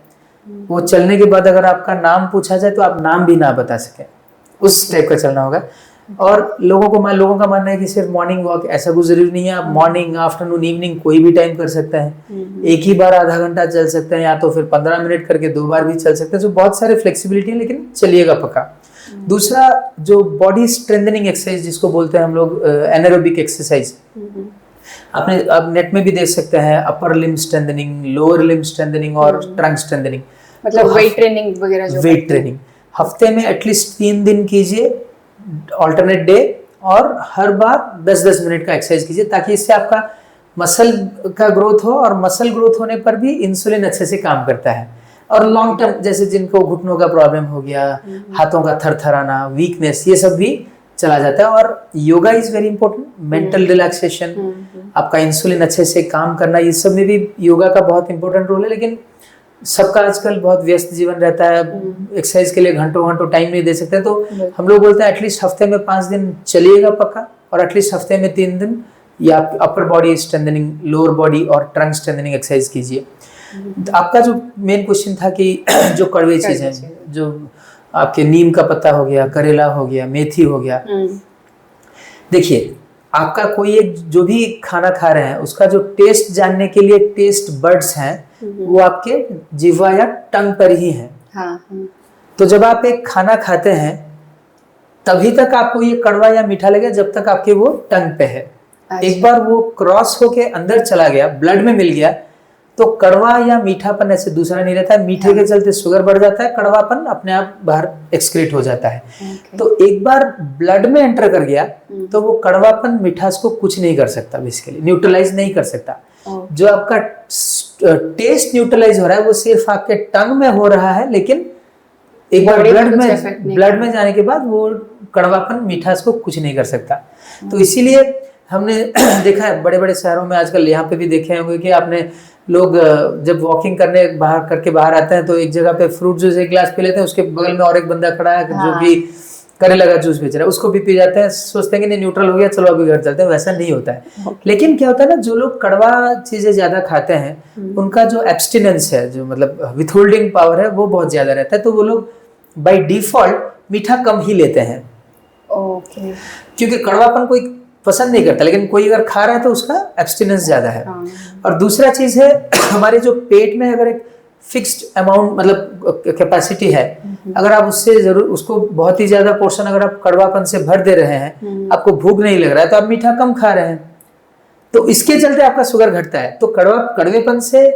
S2: वो चलने के बाद अगर आपका नाम पूछा जाए तो आप नाम भी ना बता सके, उस टाइप का चलना होगा। और लोगों का मानना है कि सिर्फ मॉर्निंग वॉक, ऐसा कुछ जरूरी नहीं है। आप मॉर्निंग, आफ्टरनून, इवनिंग कोई भी टाइम कर सकते हैं। एक ही बार आधा घंटा चल सकते हैं, या तो फिर 15 मिनट करके 2 बार भी चल सकते हैं। तो बहुत सारे फ्लेक्सिबिलिटी है, लेकिन चलिएगा पक्का। दूसरा, जो बॉडी स्ट्रेंथनिंग एक्सरसाइज जिसको बोलते हैं हम लोग एनारोबिक एक्सरसाइज, आप नेट में भी देख सकते हैं। Upper limb strengthening, lower limb strengthening और ट्रंक स्ट्रेंथनिंग,
S1: मतलब वेट ट्रेनिंग वगैरह। जो
S2: वेट ट्रेनिंग हफ्ते में एटलीस्ट 3 दिन कीजिए, ऑल्टरनेट डे, और हर बार 10-10 मिनट का एक्सरसाइज कीजिए, ताकि इससे आपका मसल का ग्रोथ हो। और मसल ग्रोथ होने पर भी इंसुलिन अच्छे से काम करता है। और लॉन्ग टर्म, जैसे जिनको घुटनों का प्रॉब्लम हो गया, हाथों का थरथराना, वीकनेस, ये सब भी चला जाता है। और yoga is very important, mental relaxation, आपका इंसुलिन अच्छे से काम करना, ये सब में भी योगा का बहुत इंपॉर्टेंट रोल है। लेकिन सबका आजकल बहुत व्यस्त जीवन रहता है, एक्सरसाइज के लिए घंटों घंटों टाइम नहीं दे सकते। तो हम लोग बोलते हैं एटलीस्ट हफ्ते में 5 दिन चलिएगा पक्का, और एटलीस्ट हफ्ते में 3 दिन या upper body strengthening, lower body और ट्रंक स्ट्रेंथनिंग एक्सरसाइज कीजिए। आपका जो मेन क्वेश्चन था कि जो कड़वे चीज है, जो आपके नीम का पत्ता हो गया, करेला हो गया, मेथी हो गया, देखिए आपका कोई एक जो भी खाना खा रहे हैं उसका जो टेस्ट जानने के लिए टेस्ट बर्ड्स हैं वो आपके जिह्वा या टंग पर ही हैं।
S1: हाँ।
S2: तो जब आप एक खाना खाते हैं तभी तक आपको ये कड़वा या मीठा लगेगा जब तक आपके वो टंग पे है।
S1: अच्छा।
S2: एक बार वो क्रॉस होके अंदर चला गया, ब्लड में मिल गया, तो कड़वा या मीठापन ऐसे दूसरा नहीं रहता है। मीठे के चलते शुगर बढ़ जाता है, कड़वापन अपने आप बाहर एक्सक्रीट हो जाता है। तो एक बार ब्लड में एंटर कर गया तो वो कड़वापन मिठास को कुछ नहीं कर सकता, बेसिकली न्यूट्रलाइज नहीं कर सकता। जो आपका टेस्ट न्यूट्रलाइज हो रहा है वो सिर्फ आपके टंग में हो रहा है, लेकिन एक बार ब्लड में जाने के बाद वो कड़वापन मिठास को कुछ नहीं कर सकता। तो इसीलिए हमने देखा है बड़े बड़े शहरों में आजकल, यहाँ पे भी देखे होंगे कि आपने लोग जब वॉकिंग करने बाहर आते हैं तो एक जगह पे फ्रूट जूस एक गिलास पी लेते हैं, उसके बगल में और एक बंदा खड़ा है जो कि करेला का जूस बेच रहा है, उसको भी पी जाते हैं, सोचते हैं कि नहीं न्यूट्रल हो गया चलो अभी घर चलते हैं। वैसा नहीं होता है। लेकिन क्या होता है ना, जो लोग कड़वा चीजें ज्यादा खाते हैं उनका जो एब्सटिनेंस है, जो मतलब विथहोल्डिंग पावर है, वो बहुत ज्यादा रहता है। तो वो लोग बाय डिफॉल्ट मीठा कम ही लेते हैं।
S1: ओके।
S2: क्योंकि कड़वापन कोई पसंद नहीं करता, लेकिन कोई अगर खा रहा है तो उसका एब्सटिनेंस ज्यादा है। और दूसरा चीज है, हमारे जो पेट में अगर एक फिक्स्ड अमाउंट मतलब कैपेसिटी है, अगर आप उससे जरूर उसको बहुत ही ज्यादा पोर्शन अगर आप कड़वापन से भर दे रहे हैं, आपको भूख नहीं लग रहा है, तो आप मीठा कम खा रहे हैं, तो इसके चलते आपका शुगर घटता है। तो कड़वेपन से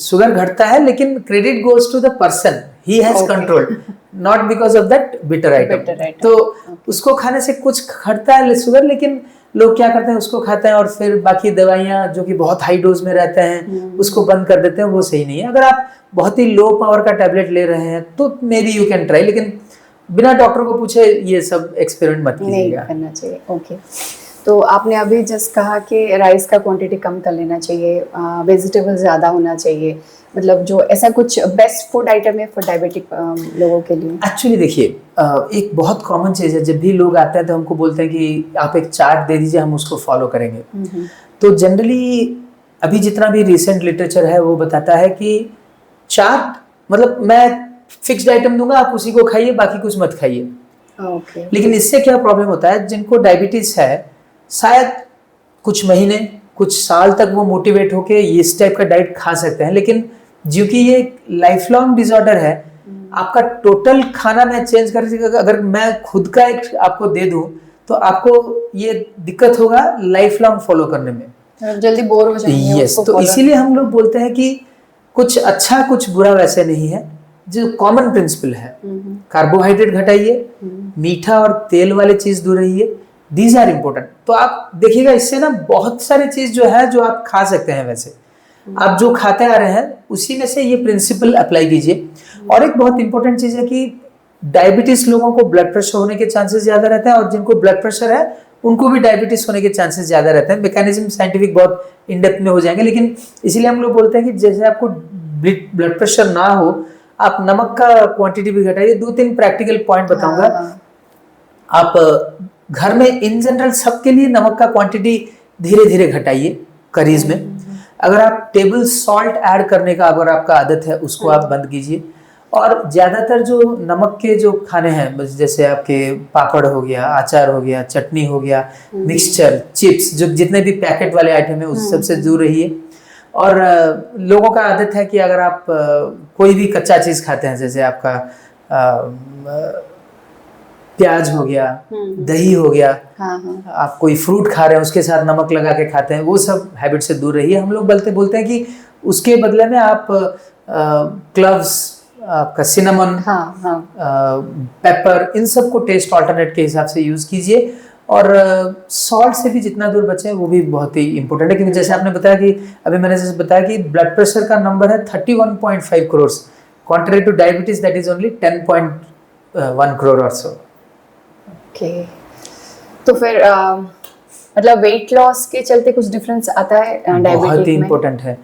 S2: शुगर घटता है, लेकिन credit goes to the person, he has controlled, not because of that bitter item. तो उसको खाने से कुछ घटता है शुगर, लेकिन लोग क्या करते हैं, उसको खाते हैं और फिर बाकी दवाइयाँ जो कि बहुत हाई डोज में रहते हैं उसको बंद कर देते हैं। वो सही नहीं है। अगर आप बहुत ही लो पावर का टैबलेट ले रहे हैं तो may be you can try, लेकिन बिना डॉक्टर को पूछे ये सब एक्सपेरिमेंट मत कीजिएगा।
S1: नहीं करना चाहिए। ओके। तो आपने अभी जस्ट कहा कि राइस का क्वांटिटी कम कर लेना चाहिए, वेजिटेबल ज़्यादा होना चाहिए, मतलब जो ऐसा कुछ बेस्ट फूड आइटम है फॉर डायबिटिक लोगों के लिए?
S2: एक्चुअली देखिए, एक बहुत कॉमन चीज़ है, जब भी लोग आते हैं तो हमको बोलते हैं कि आप एक चार्ट दे दीजिए, हम उसको फॉलो करेंगे। तो जनरली अभी जितना भी रिसेंट लिटरेचर है वो बताता है कि चार्ट मतलब मैं फिक्स्ड आइटम दूंगा, आप उसी को खाइए, बाकी कुछ मत खाइए।
S1: ओके।
S2: लेकिन इससे क्या प्रॉब्लम होता है, जिनको डायबिटीज है शायद कुछ महीने कुछ साल तक वो मोटिवेट होके इस टाइप का डाइट खा सकते हैं, लेकिन जो कि ये लाइफ लॉन्ग डिसऑर्डर है, आपका टोटल खाना मैं चेंज कर, अगर मैं खुद का एक आपको दे दूं तो आपको ये दिक्कत होगा लाइफ लॉन्ग फॉलो करने में,
S1: जल्दी बोर हो जाएंगे।
S2: यस। तो इसीलिए हम लोग बोलते हैं कि कुछ अच्छा कुछ बुरा वैसे नहीं है। जो कॉमन प्रिंसिपल है, कार्बोहाइड्रेट घटाइए, मीठा और तेल वाले चीज दूर रहिए, दीज आर इम्पोर्टेंट। तो आप देखिएगा इससे ना बहुत सारी चीज जो है जो आप खा सकते हैं, वैसे आप जो खाते आ रहे हैं उसी में से ये प्रिंसिपल अप्लाई कीजिए। और एक बहुत इंपॉर्टेंट चीज है कि डायबिटीज लोगों को ब्लड प्रेशर होने के चांसेस ज्यादा रहते हैं, और जिनको ब्लड प्रेशर है उनको भी डायबिटीज होने के चांसेस ज्यादा रहते हैं। मैकेनिज्म साइंटिफिक बहुत इन डेप्थ में हो जाएंगे, लेकिन इसीलिए हम लोग बोलते हैं कि जैसे आपको ब्लड प्रेशर ना हो, आप नमक का क्वांटिटी भी घटाइए। 2-3 प्रैक्टिकल पॉइंट बताऊंगा। आप घर में इन जनरल सबके लिए नमक का क्वांटिटी धीरे धीरे घटाइए करीज में। अगर आप टेबल सॉल्ट ऐड करने का अगर आपका आदत है उसको आप बंद कीजिए। और ज़्यादातर जो नमक के जो खाने हैं, जैसे आपके पापड़ हो गया, अचार हो गया, चटनी हो गया, मिक्सचर, चिप्स, जो जितने भी पैकेट वाले आइटम है उस सबसे दूर रहिए। और लोगों का आदत है कि अगर आप कोई भी कच्चा चीज़ खाते हैं, जैसे आपका प्याज हो गया, दही हो गया, आप कोई फ्रूट खा रहे हैं उसके साथ नमक लगा के खाते हैं, वो सब हैबिट से दूर रहिए। हम लोग बोलते हैं कि उसके बदले में आप क्लव्स, आपका सिनेमन, पेपर, इन सब को टेस्ट ऑल्टरनेट के हिसाब से यूज कीजिए। और सॉल्ट से भी जितना दूर बचे वो भी बहुत ही इंपॉर्टेंट है, क्योंकि जैसे आपने बताया कि अभी मैंने जैसे बताया कि ब्लड प्रेशर का नंबर है 31.5 crore, contrary two diabetes that is only 10.1 crore और सो।
S1: ओके। तो फिर मतलब वेट लॉस के चलते कुछ डिफरेंस आता है डायबिटीज में?
S2: बहुत ही इंपॉर्टेंट है।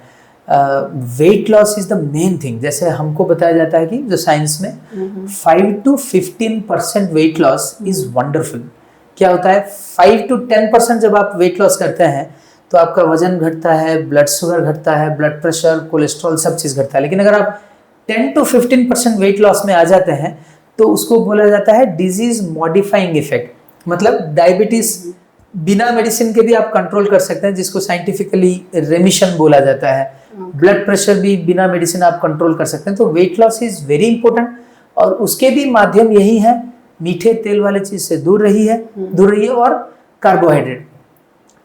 S2: Wait loss is the main thing. जैसे हमको बताया जाता है कि जो साइंस में 5 to 15% wait loss is wonderful. क्या होता है, 5 to 10% जब आप वेट लॉस करते हैं तो आपका वजन घटता है, ब्लड शुगर घटता है, ब्लड प्रेशर, कोलेस्ट्रॉल, सब चीज़ घटता है। लेकिन अगर आप 10 to 15% वेट लॉस में आ जाते हैं तो उसको बोला जाता है डिजीज मॉडिफाइंग इफेक्ट। मतलब डायबिटीज बिना मेडिसिन के भी आप कंट्रोल कर सकते हैं, जिसको साइंटिफिकली रेमिशन बोला जाता है। ब्लड प्रेशर भी बिना मेडिसिन आप कंट्रोल कर सकते हैं। तो wait loss is very important, और उसके भी माध्यम यही है, मीठे तेल वाले चीज से दूर रहिए और कार्बोहाइड्रेट,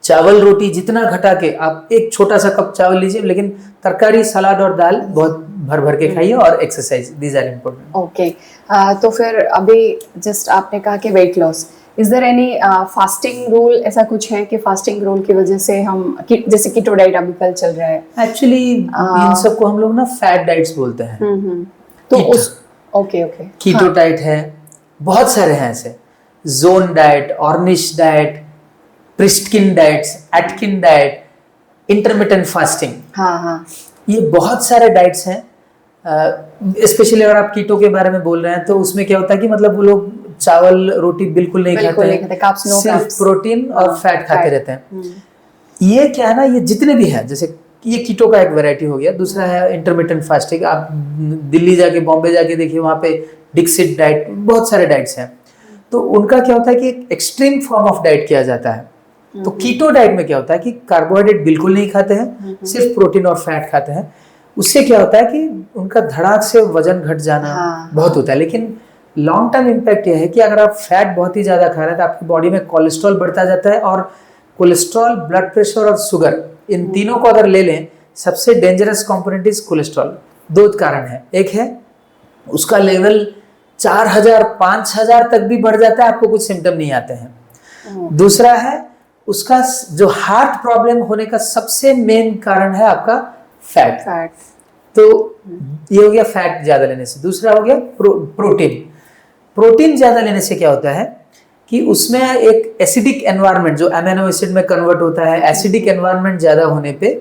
S2: चावल रोटी जितना घटा के आप एक छोटा सा कप चावल लीजिए, लेकिन तरकारी, सलाद और दाल बहुत भर भर के खाइए, और exercise, these are important.
S1: Okay, तो फिर अभी जस्ट आपने कहा कि weight loss, is there any fasting rule, ऐसा कुछ है कि फास्टिंग रूल की वजह से हम जैसे कीटो डाइट अभी कल चल रहा है,
S2: एक्चुअली इन सबको हम लोग ना फैट डाइट्स बोलते हैं।
S1: तो उस ओके
S2: कीटो डाइट है, बहुत सारे हैं ऐसे, zone diet, Ornish diet, Pritikin diets, Atkin diet, intermittent fasting,
S1: हाँ,
S2: ये बहुत सारे डाइट्स हैं। स्पेशली अगर आप कीटो के बारे में बोल रहे हैं तो उसमें क्या होता है कि मतलब वो लोग चावल रोटी बिल्कुल नहीं खाते हैं, सिर्फ प्रोटीन और फैट खाते रहते हैं। ये क्या है ना, ये जितने भी हैं, जैसे ये कीटो का एक वैरायटी हो गया, दूसरा है इंटरमिटेंट फास्टिंग। आप दिल्ली जाके, बॉम्बे जाके देखिए, वहाँ पे डिक्सिट डाइट, बहुत सारे डाइट्स हैं। तो उनका क्या होता है कि एक एक्सट्रीम फॉर्म ऑफ डाइट किया जाता है। तो कीटो डाइट में क्या होता है कि कार्बोहाइड्रेट बिल्कुल नहीं खाते हैं, सिर्फ प्रोटीन और फैट खाते हैं। उससे क्या होता है कि उनका धड़ाक से वजन घट जाना बहुत होता है, लेकिन लॉन्ग टर्म इम्पैक्ट यह है कि अगर आप फैट बहुत ही ज्यादा खा रहे हैं तो आपकी बॉडी में कोलेस्ट्रॉल बढ़ता जाता है, और कोलेस्ट्रॉल, ब्लड प्रेशर और शुगर, इन तीनों को अगर ले लें, सबसे डेंजरस कंपोनेंट इज कोलेस्ट्रॉल। दो कारण है, एक है उसका लेवल 4000 5000 तक भी बढ़ जाता है, आपको कुछ सिम्टम नहीं आते हैं। दूसरा है उसका जो हार्ट प्रॉब्लम होने का सबसे मेन कारण है आपका फैट। तो ये हो गया फैट ज्यादा लेने से। दूसरा हो गया प्रोटीन ज्यादा लेने से क्या होता है कि उसमें एक एसिडिक एनवायरनमेंट, जो अमीनो एसिड में कन्वर्ट होता है, एसिडिक एनवायरनमेंट ज्यादा होने पे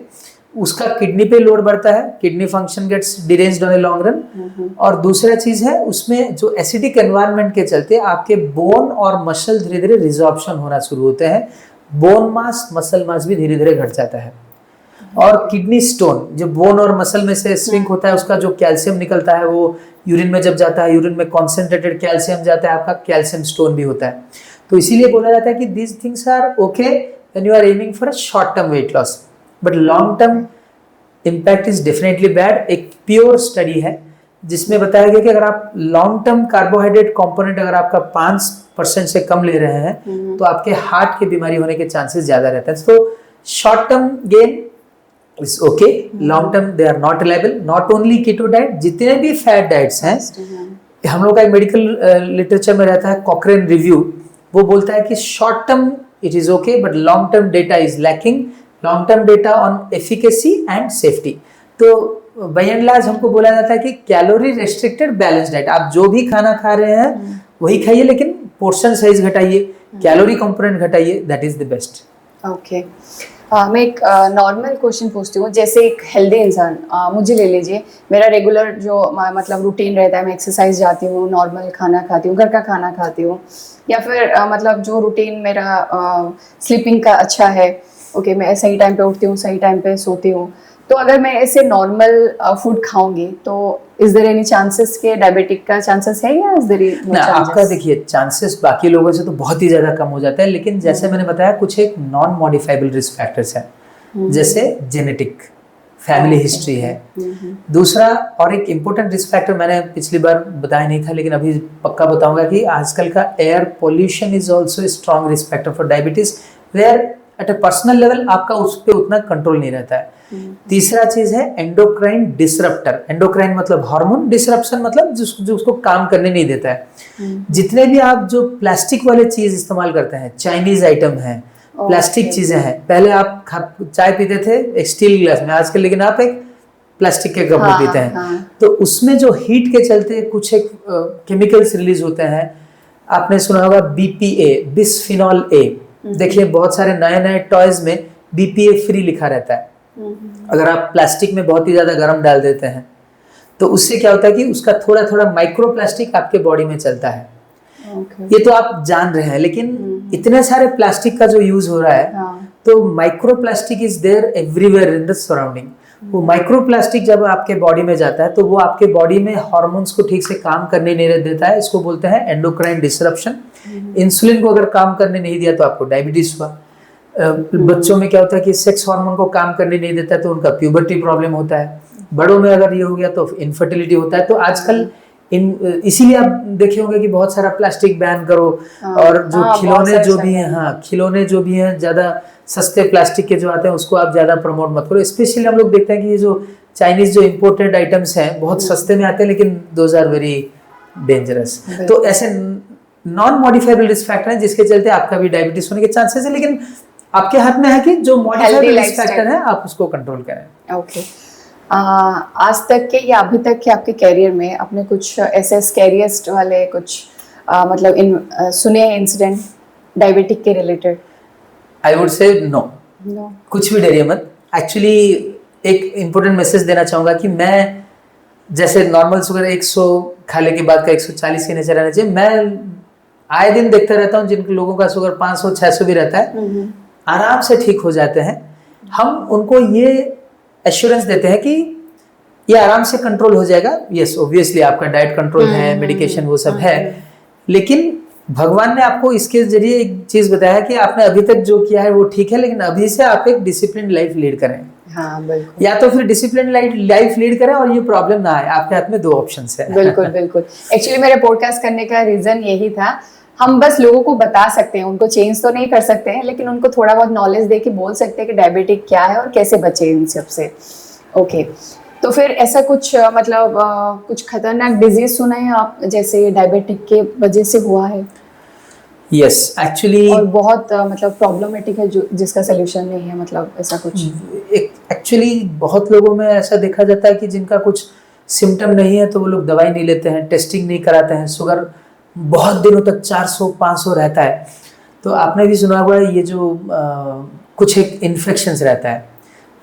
S2: उसका किडनी पे लोड बढ़ता है, kidney function gets deranged on a long run. और दूसरा चीज है, उसमें जो एसिडिक एनवायरनमेंट के चलते आपके बोन और मसल धीरे धीरे रिजॉर्प्शन होना शुरू होते हैं, बोन मास, मसल मास भी धीरे धीरे घट जाता है। और किडनी स्टोन, जो बोन और मसल में से श्रिंक होता है, उसका जो कैल्शियम निकलता है वो यूरिन में जब जाता है, यूरिन में कॉन्सेंट्रेटेड कैल्शियम जाता है, आपका कैल्शियम स्टोन भी होता है। तो इसीलिए बोला जाता है कि these things are okay when you are aiming for a short term weight loss, but long term impact is definitely bad. एक प्योर स्टडी है जिसमें बताया गया कि अगर आप लॉन्ग टर्म कार्बोहाइड्रेट कंपोनेंट अगर आपका 5% से कम ले रहे हैं तो आपके हार्ट की बीमारी होने के चांसेस ज्यादा रहते हैं। तो short term gain is okay, long term they are not reliable. Not only keto diet, जितने भी फैट डाइट्स हैं, हम लोग का एक मेडिकल लिटरेचर में रहता है कॉकरेन रिव्यू, वो बोलता है कि short term it is okay but long term data is lacking, long term data on efficacy and safety. तो बाय एंड लार्ज हमको बोला जाता है कि कैलोरी रेस्ट्रिक्टेड बैलेंस डाइट, आप जो भी खाना खा रहे हैं वही खाइए, लेकिन पोर्शन साइज घटाइए, कैलोरी कंपोनेंट घटाइए, that is the best.
S1: Okay, मैं एक नॉर्मल क्वेश्चन पूछती हूँ। जैसे एक हेल्दी इंसान, मुझे ले लीजिए, मेरा रेगुलर जो मतलब रूटीन रहता है, मैं एक्सरसाइज जाती हूँ, नॉर्मल खाना खाती हूँ, घर का खाना खाती हूँ, या फिर मतलब जो रूटीन मेरा स्लीपिंग का अच्छा है, ओके, मैं सही टाइम पे उठती हूँ, सही टाइम पे सोती हूँ, तो अगर मैं ऐसे नॉर्मल फूड खाऊंगी तो इज देयर एनी चांसेस के डायबिटिक का चांसेस है, या इज देयर नो चांसेस?
S2: आपका देखिए चांसेस बाकी लोगों से तो बहुत ही ज्यादा कम हो जाता है, लेकिन जैसे मैंने बताया कुछ एक नॉन मॉडिफाइबल रिस्क फैक्टर्स हैं, जैसे जेनेटिक, फैमिली हिस्ट्री है। दूसरा और एक इम्पोर्टेंट रिस्क फैक्टर मैंने पिछली बार बताया नहीं था, लेकिन अभी पक्का बताऊंगा कि आजकल का air pollution is also a strong risk factor for diabetes, where at a personal level आपका उस पर उतना कंट्रोल नहीं रहता है। तीसरा चीज है एंडोक्राइन डिसरप्टर। एंडोक्राइन मतलब हार्मोन, डिसरप्शन मतलब जो उसको काम करने नहीं देता है। जितने भी आप जो प्लास्टिक वाले चीज इस्तेमाल करते हैं, चाइनीज आइटम है, प्लास्टिक चीजें हैं, पहले आप चाय पीते थे एक स्टील ग्लास में, आजकल लेकिन आप एक प्लास्टिक के कप में पीते हैं। तो उसमें जो हीट के चलते कुछ एक केमिकल्स रिलीज होते हैं, आपने सुना होगा बीपीए, बिस्फिनॉल ए। देखिए बहुत सारे नए नए टॉयज में बीपीए फ्री लिखा रहता है। अगर आप प्लास्टिक में बहुत ही ज्यादा गर्म डाल देते हैं तो उससे क्या होता है कि उसका थोड़ा थोड़ा माइक्रो प्लास्टिक आपके बॉडी में चलता है। ये तो आप जान रहे हैं, लेकिन इतने सारे प्लास्टिक का जो यूज हो रहा है, तो microplastic is there everywhere in the surrounding. वो माइक्रोप्लास्टिक जब आपके बॉडी में जाता है तो वो आपके बॉडी में हार्मोन्स को ठीक से काम करने नहीं देता है, इसको बोलते हैं एंडोक्राइन डिसरप्शन। इंसुलिन को अगर काम करने नहीं दिया तो आपको डायबिटीज हुआ। बच्चों में क्या होता है कि सेक्स हार्मोन को काम करने नहीं देता तो उनका प्यूबर्टी प्रॉब्लम होता है। बड़ों में अगर ये हो गया तो इनफर्टिलिटी होता है। तो आजकल इसीलिए आप देखे होंगे कि बहुत सारा प्लास्टिक बैन करो, और जो खिलौने जो भी हैं, खिलौने जो भी हैं ज्यादा सस्ते प्लास्टिक के जो आते हैं उसको आप ज्यादा प्रमोट मत करो। स्पेशली हम लोग देखते हैं कि ये जो चाइनीज जो इम्पोर्टेड आइटम्स हैं बहुत सस्ते में आते हैं, लेकिन दोज आर वेरी डेंजरस। तो ऐसे नॉन मॉडिफाइबल रिस्क फैक्टर हैं जिसके चलते आपका भी डायबिटीज होने के चांसेस है, लेकिन आपके हाथ में है कि जो मॉडिफाइबल रिस्क फैक्टर है आप उसको कंट्रोल करें।
S1: ओके। आज तक के या अभी तक के आपके कैरियर में आपने कुछ ऐसे स्कैरियस्ट वाले कुछ मतलब सुने इंसिडेंट डायबिटिक के related?
S2: I would say no, कुछ भी डरिए मत। एक्चुअली एक इम्पोर्टेंट मैसेज देना चाहूंगा कि मैं जैसे नॉर्मल शुगर 100 खाने के बाद का 140 के नीचे रहना चाहिए। मैं आए दिन देखता रहता हूँ जिन लोगों का शुगर 500-600 भी रहता है आराम से ठीक हो जाते हैं। हम उनको ये एश्योरेंस देते हैं कि ये आराम से कंट्रोल हो जाएगा। यस, ऑब्वियसली आपका डाइट कंट्रोल है, मेडिकेशन वो सब है, लेकिन भगवान ने आपको इसके जरिए एक चीज बताया कि आपने अभी तक जो किया है वो ठीक है, लेकिन अभी से आप एक डिसिप्लिन लाइफ लीड करें।
S1: हाँ, बिल्कुल।
S2: या तो फिर डिसिप्लिन लाइफ लीड करें और ये प्रॉब्लम ना आए। आपके हाथ में 2 ऑप्शंस है।
S1: बिल्कुल बिल्कुल। एक्चुअली मेरे पॉडकास्ट करने का रीजन यही था। हम बस लोगों को बता सकते हैं, उनको चेंज तो नहीं कर सकते हैं, लेकिन उनको थोड़ा बहुत नॉलेज दे के बोल सकते हैं कि डायबिटिक क्या है और कैसे बचे इन सब से। ओके, तो फिर ऐसा कुछ मतलब कुछ खतरनाक डिजीज सुना है आप जैसे डायबिटिक के वजह से हुआ है?
S2: यस, एक्चुअली
S1: और बहुत मतलब प्रॉब्लमेटिक है जो जिसका सोल्यूशन नहीं है, मतलब ऐसा कुछ?
S2: एक्चुअली बहुत लोगों में ऐसा देखा जाता है कि जिनका कुछ सिम्टम नहीं है तो वो लोग दवाई नहीं लेते हैं, टेस्टिंग नहीं कराते हैं, शुगर बहुत दिनों तक 400-500 रहता है। तो आपने भी सुना होगा ये जो कुछ एक इन्फेक्शंस रहता है,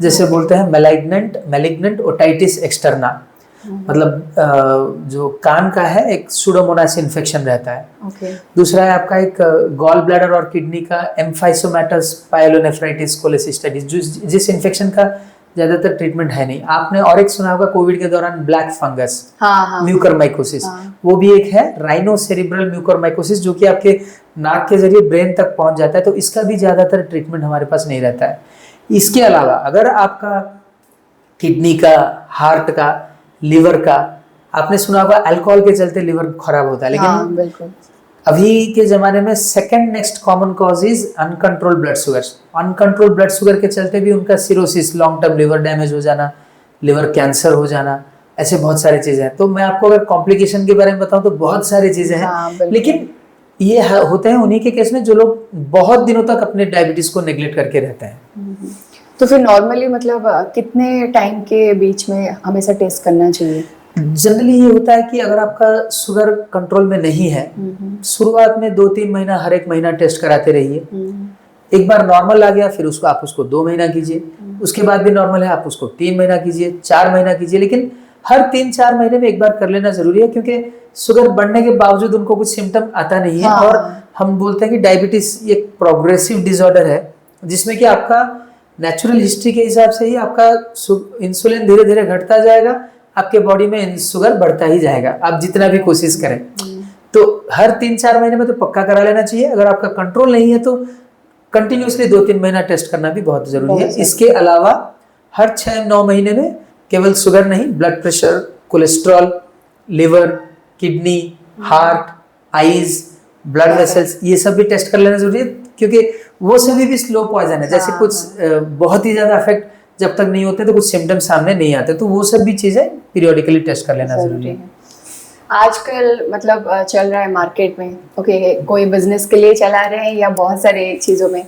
S2: जैसे बोलते हैं मैलिग्नेंट ओटाइटिस एक्सटर्ना, मतलब जो कान का है एक सुडोमोनास इन्फेक्शन रहता है। दूसरा है आपका एक गॉल ब्लैडर और किडनी का एम्फाइसोमैटस पायलोनेफ्राइटिस कोलेसिस्टाइटिस, जिस इन्फेक्शन का ज्यादातर ट्रीटमेंट है नहीं। आपने और एक सुना होगा कोविड के दौरान ब्लैक फंगस, म्यूकरमाइकोसिस, वो भी एक है राइनोसेरिब्रल म्यूकरमाइकोसिस, जो कि आपके नाक के जरिए ब्रेन तक पहुंच जाता है। तो इसका भी ज्यादातर ट्रीटमेंट हमारे पास नहीं रहता है। इसके अलावा अगर आपका किडनी का, हार्ट का, लिवर का, आपने सुना होगा अल्कोहल के चलते लिवर खराब होता है, लेकिन
S1: बिल्कुल
S2: अभी के जमाने में second next common cause is uncontrolled blood sugar. Uncontrolled blood sugar के चलते भी उनका cirrhosis, long term liver damage हो जाना, लिवर कैंसर हो जाना, ऐसे बहुत सारी चीजें हैं। तो मैं आपको अगर कॉम्प्लिकेशन के बारे में बताऊं तो बहुत सारी चीजें हैं, लेकिन ये होते हैं उन्हीं के केस में जो लोग बहुत दिनों तक अपने डायबिटीज को नेग्लेक्ट करके रहते हैं।
S1: तो फिर नॉर्मली मतलब कितने टाइम के बीच में हमेशा टेस्ट करना चाहिए?
S2: जनरली ये होता है कि अगर आपका शुगर कंट्रोल में नहीं है, शुरुआत में 2-3 महीना हर एक महीना टेस्ट कराते रहिए। एक बार नॉर्मल आ गया फिर उसको 2 महीना कीजिए, उसके बाद भी नॉर्मल है आप उसको 3 महीना कीजिए, 4 महीना कीजिए, लेकिन हर 3-4 महीने में एक बार कर लेना जरूरी है, क्योंकि शुगर बढ़ने के बावजूद उनको कुछ सिम्टम आता नहीं है। और हम बोलते हैं कि डायबिटीज एक प्रोग्रेसिव डिसऑर्डर है, जिसमें कि आपका नेचुरल हिस्ट्री के हिसाब से ही आपका इंसुलिन धीरे धीरे घटता जाएगा, आपके बॉडी में शुगर बढ़ता ही जाएगा, आप जितना भी कोशिश करें। तो हर 3-4 महीने में तो पक्का करा लेना चाहिए। अगर आपका कंट्रोल नहीं है तो कंटिन्यूसली 2-3 महीना टेस्ट करना भी बहुत जरूरी है। इसके अलावा हर 6-9 महीने में केवल शुगर नहीं, blood pressure, cholesterol, liver, kidney, heart, eyes, blood vessels, ये सब भी टेस्ट कर लेना जरूरी है, क्योंकि वो सभी भी स्लो पॉइजन है। जैसे कुछ बहुत ही ज्यादा इफेक्ट जब तक नहीं होते तो कुछ सिम्टम्स सामने नहीं आते, तो वो सब भी चीजें पीरियडिकली टेस्ट कर लेना जरूरी है।
S1: आजकल मतलब चल रहा है मार्केट में, ओके, कोई बिजनेस के लिए चला रहे हैं या बहुत सारे चीज़ों में,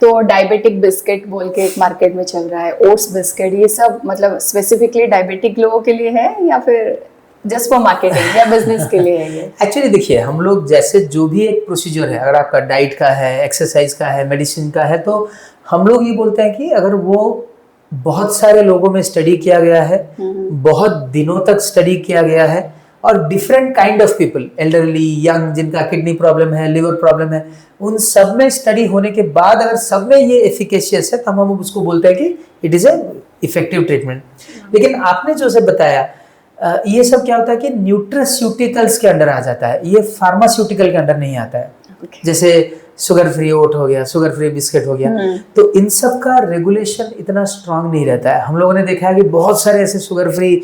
S1: तो डायबिटिक बिस्किट बोल के एक मार्केट में चल रहा है, ओट्स बिस्किट, ये सब मतलब स्पेसिफिकली डायबिटिक लोगों के लिए है या फिर जस्ट फॉर मार्केटिंग या बिजनेस के लिए है?
S2: एक्चुअली देखिए, हम लोग जैसे जो भी एक प्रोसीजर है, अगर आपका डाइट का है, एक्सरसाइज का है, मेडिसिन का है, तो हम लोग ये बोलते हैं कि अगर वो बहुत सारे लोगों में स्टडी किया गया है, बहुत दिनों तक स्टडी किया गया है, और different kind of people, elderly, young, जिनका किडनी प्रॉब्लम है, लिवर प्रॉब्लम है, उन सब में स्टडी होने के बाद अगर सब में ये एफिकेशियस है तो हम उसको बोलते हैं कि it is A effective treatment. लेकिन आपने जो से बताया ये सब क्या होता है कि न्यूट्रास्यूटिकल्स के अंडर आ जाता है, ये फार्मास्यूटिकल के अंडर नहीं आता है। जैसे शुगर फ्री ओट हो गया, शुगर फ्री बिस्किट हो गया, तो इन सब का रेगुलेशन इतना स्ट्रांग नहीं रहता है। हम लोगों ने देखा है कि बहुत सारे ऐसे शुगर फ्री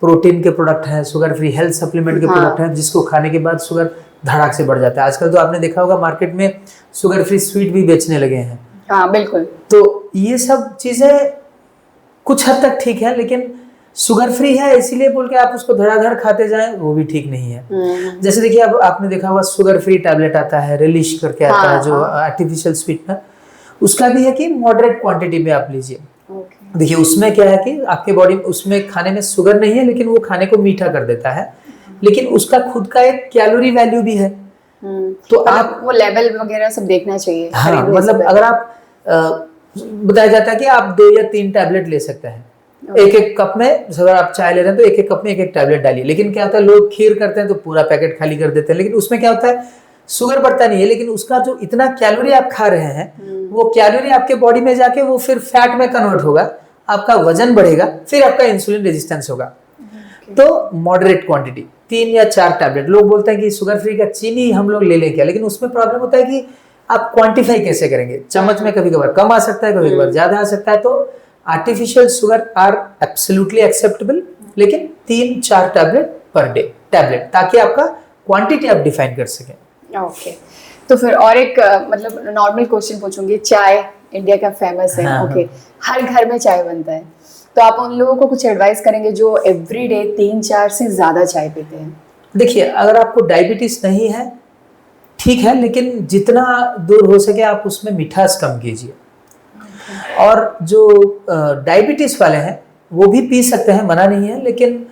S2: प्रोटीन के प्रोडक्ट हैं, शुगर फ्री हेल्थ सप्लीमेंट के प्रोडक्ट हैं, जिसको खाने के बाद शुगर धड़ाक से बढ़ जाता है। आजकल तो आपने देखा होगा मार्केट में शुगर फ्री स्वीट भी बेचने लगे हैं।
S1: हाँ बिल्कुल।
S2: तो ये सब चीजें कुछ हद तक ठीक है, लेकिन शुगर फ्री है इसीलिए बोल के आप उसको धड़ाधड़ खाते जाएं, वो भी ठीक नहीं है। जैसे देखिए, अब आपने देखा होगा शुगर फ्री टैबलेट आता है, रिलिश करके आता है, जो आर्टिफिशियल स्वीटनर, उसका भी है कि मॉडरेट क्वांटिटी में आप लीजिए। देखिए उसमें क्या है कि आपके बॉडी, उसमें खाने में शुगर नहीं है, लेकिन वो खाने को मीठा कर देता है, लेकिन उसका खुद का एक कैलोरी वैल्यू भी है।
S1: तो आप वो लेवल वगैरह सब देखना चाहिए।
S2: हाँ, मतलब अगर आप बताया जाता है कि आप 2 या 3 टैबलेट ले सकते हैं एक एक कप में। अगर आप चाय ले रहे हैं तो एक एक कप में एक एक टैबलेट डालिए। लेकिन क्या होता है, लोग खीर करते हैं तो पूरा पैकेट खाली कर देते हैं, लेकिन उसमें क्या होता है, शुगर बढ़ता नहीं है, लेकिन उसका जो इतना कैलोरी आप खा रहे हैं, वो कैलोरी आपके बॉडी में जाके वो फिर फैट में कन्वर्ट होगा, आपका वजन बढ़ेगा, फिर आपका इंसुलिन रेजिस्टेंस होगा। तो मॉडरेट क्वांटिटी 3 या 4 टैबलेट। लोग बोलते हैं कि शुगर फ्री का चीनी हम लोग ले लें क्या, लेकिन उसमें प्रॉब्लम होता है कि आप क्वांटिफाई कैसे करेंगे। चम्मच में कभी कभार कम आ सकता है, कभी कभार ज्यादा आ सकता है। तो artificial sugar are absolutely acceptable, लेकिन 3-4 टैबलेट पर डे टैबलेट, ताकि आपका क्वांटिटी आप डिफाइन कर सकें।
S1: ओके। तो फिर और एक मतलब नॉर्मल क्वेश्चन पूछूंगी। चाय इंडिया का फेमस है, ओके, हर घर में चाय बनता है, तो आप उन लोगों को कुछ एडवाइस करेंगे जो एवरीडे 3-4 से ज्यादा चाय पीते हैं?
S2: देखिए, अगर आपको डायबिटीज नहीं है ठीक है, लेकिन जितना दूर हो सके आप उसमें मिठास कम कीजिए। और जो डायबिटीज वाले हैं वो भी पी सकते हैं, मना नहीं है, लेकिन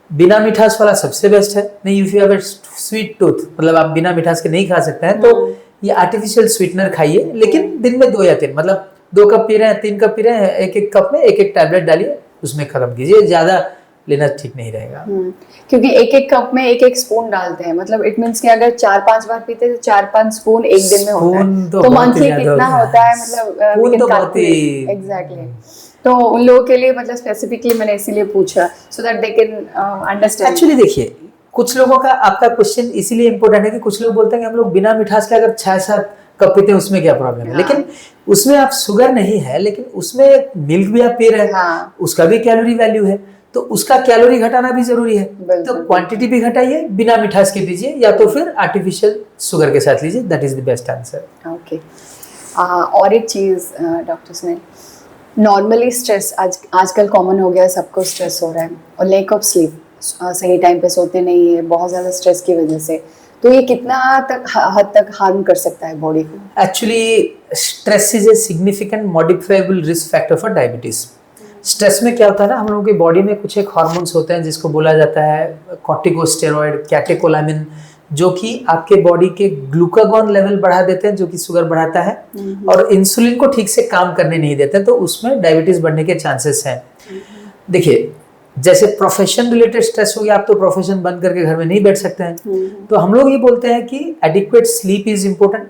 S2: बिना मिठास वाला सबसे बेस्ट है। नहीं, if you have a sweet tooth, मतलब आप बिना मिठास के नहीं खा सकते हैं, तो ये आर्टिफिशियल स्वीटनर खाइए, लेकिन दिन में 2 या 3, मतलब 2 कप पी रहे हैं, 3 कप पी रहे हैं, एक एक कप में एक एक टैबलेट डालिए, उसमें खत्म कीजिए। ज्यादा लेना ठीक नहीं रहेगा।
S1: क्योंकि एक एक कप में एक एक स्पून डालते हैं, मतलब इट मींस कि अगर 4-5 बार पीते तो 4-5 स्पून एक दिन में होता है, तो मंथली कितना होता है, मतलब
S2: तो बहुत ही
S1: एग्जैक्टली। तो उन लोगों के लिए मतलब स्पेसिफिकली मैंने इसीलिए पूछा, so that they can understand.
S2: Actually देखिए, कुछ लोगों का आपका क्वेश्चन इसीलिए इंपॉर्टेंट है कि कुछ लोग बोलते हैं कि हम लोग बिना मिठास के अगर 6-7 कप पीते हैं उसमें क्या प्रॉब्लम है। लेकिन उसमें आप शुगर नहीं है, लेकिन उसमें मिल्क भी आप पी रहे हैं, उसका भी कैलोरी वैल्यू है, तो उसका कैलोरी घटाना भी जरूरी है। तो क्वांटिटी भी घटाइए, बिना मिठास के पीजिए, या तो फिर आर्टिफिशियल शुगर के साथ लीजिए। That is the best answer.
S1: Okay. और एक चीज डॉक्टर सुनील, नॉर्मली स्ट्रेस आजकल कॉमन हो गया, सबको स्ट्रेस हो रहा है, और लैक ऑफ स्लीप, सही टाइम पे सोते नहीं है बहुत ज्यादा स्ट्रेस की वजह से, तो ये कितना हद तक हार्म कर सकता है बॉडी को?
S2: Actually stress is a significant modifiable risk factor for diabetes. Stress में क्या होता है ना, हम लोगों की बॉडी में कुछ एक हार्मोन्स होते हैं जिसको बोला जाता है कॉर्टिकोस्टेरॉइड, कैटेकोलामिन, जो कि आपके बॉडी के ग्लूकागॉन लेवल बढ़ा देते हैं, जो कि शुगर बढ़ाता है, और इंसुलिन को ठीक से काम करने नहीं देते, तो उसमें डायबिटीज बढ़ने के चांसेस हैं। देखिए, जैसे प्रोफेशन रिलेटेड स्ट्रेस हो गया, आप तो प्रोफेशन बंद करके घर में नहीं बैठ सकते हैं, तो हम लोग ये बोलते हैं कि एडिक्वेट स्लीप इज इम्पोर्टेंट।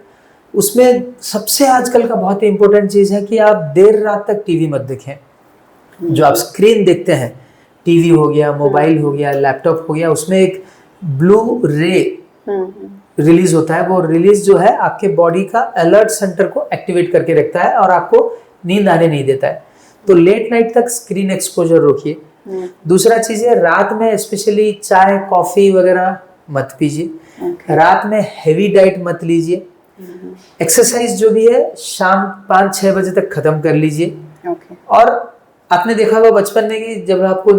S2: उसमें सबसे आजकल का बहुत ही इंपॉर्टेंट चीज है कि आप देर रात तक टीवी मत देखें। जो आप स्क्रीन देखते हैं, टीवी हो गया, मोबाइल हो गया, लैपटॉप हो गया, उसमें एक ब्लू रे रिलीज होता है। वो रिलीज जो है आपके बॉडी का अलर्ट सेंटर को एक्टिवेट करके रखता है और आपको नींद आने नहीं देता है। तो लेट नाइट तक स्क्रीन एक्सपोजर रोकिए। दूसरा चीज है, रात में स्पेशली चाय कॉफी वगैरह मत पीजिए। रात में हेवी डाइट मत लीजिए। एक्सरसाइज जो भी है शाम 5-6 बजे तक खत्म कर लीजिए। और आपने देखा होगा बचपन में कि जब आपको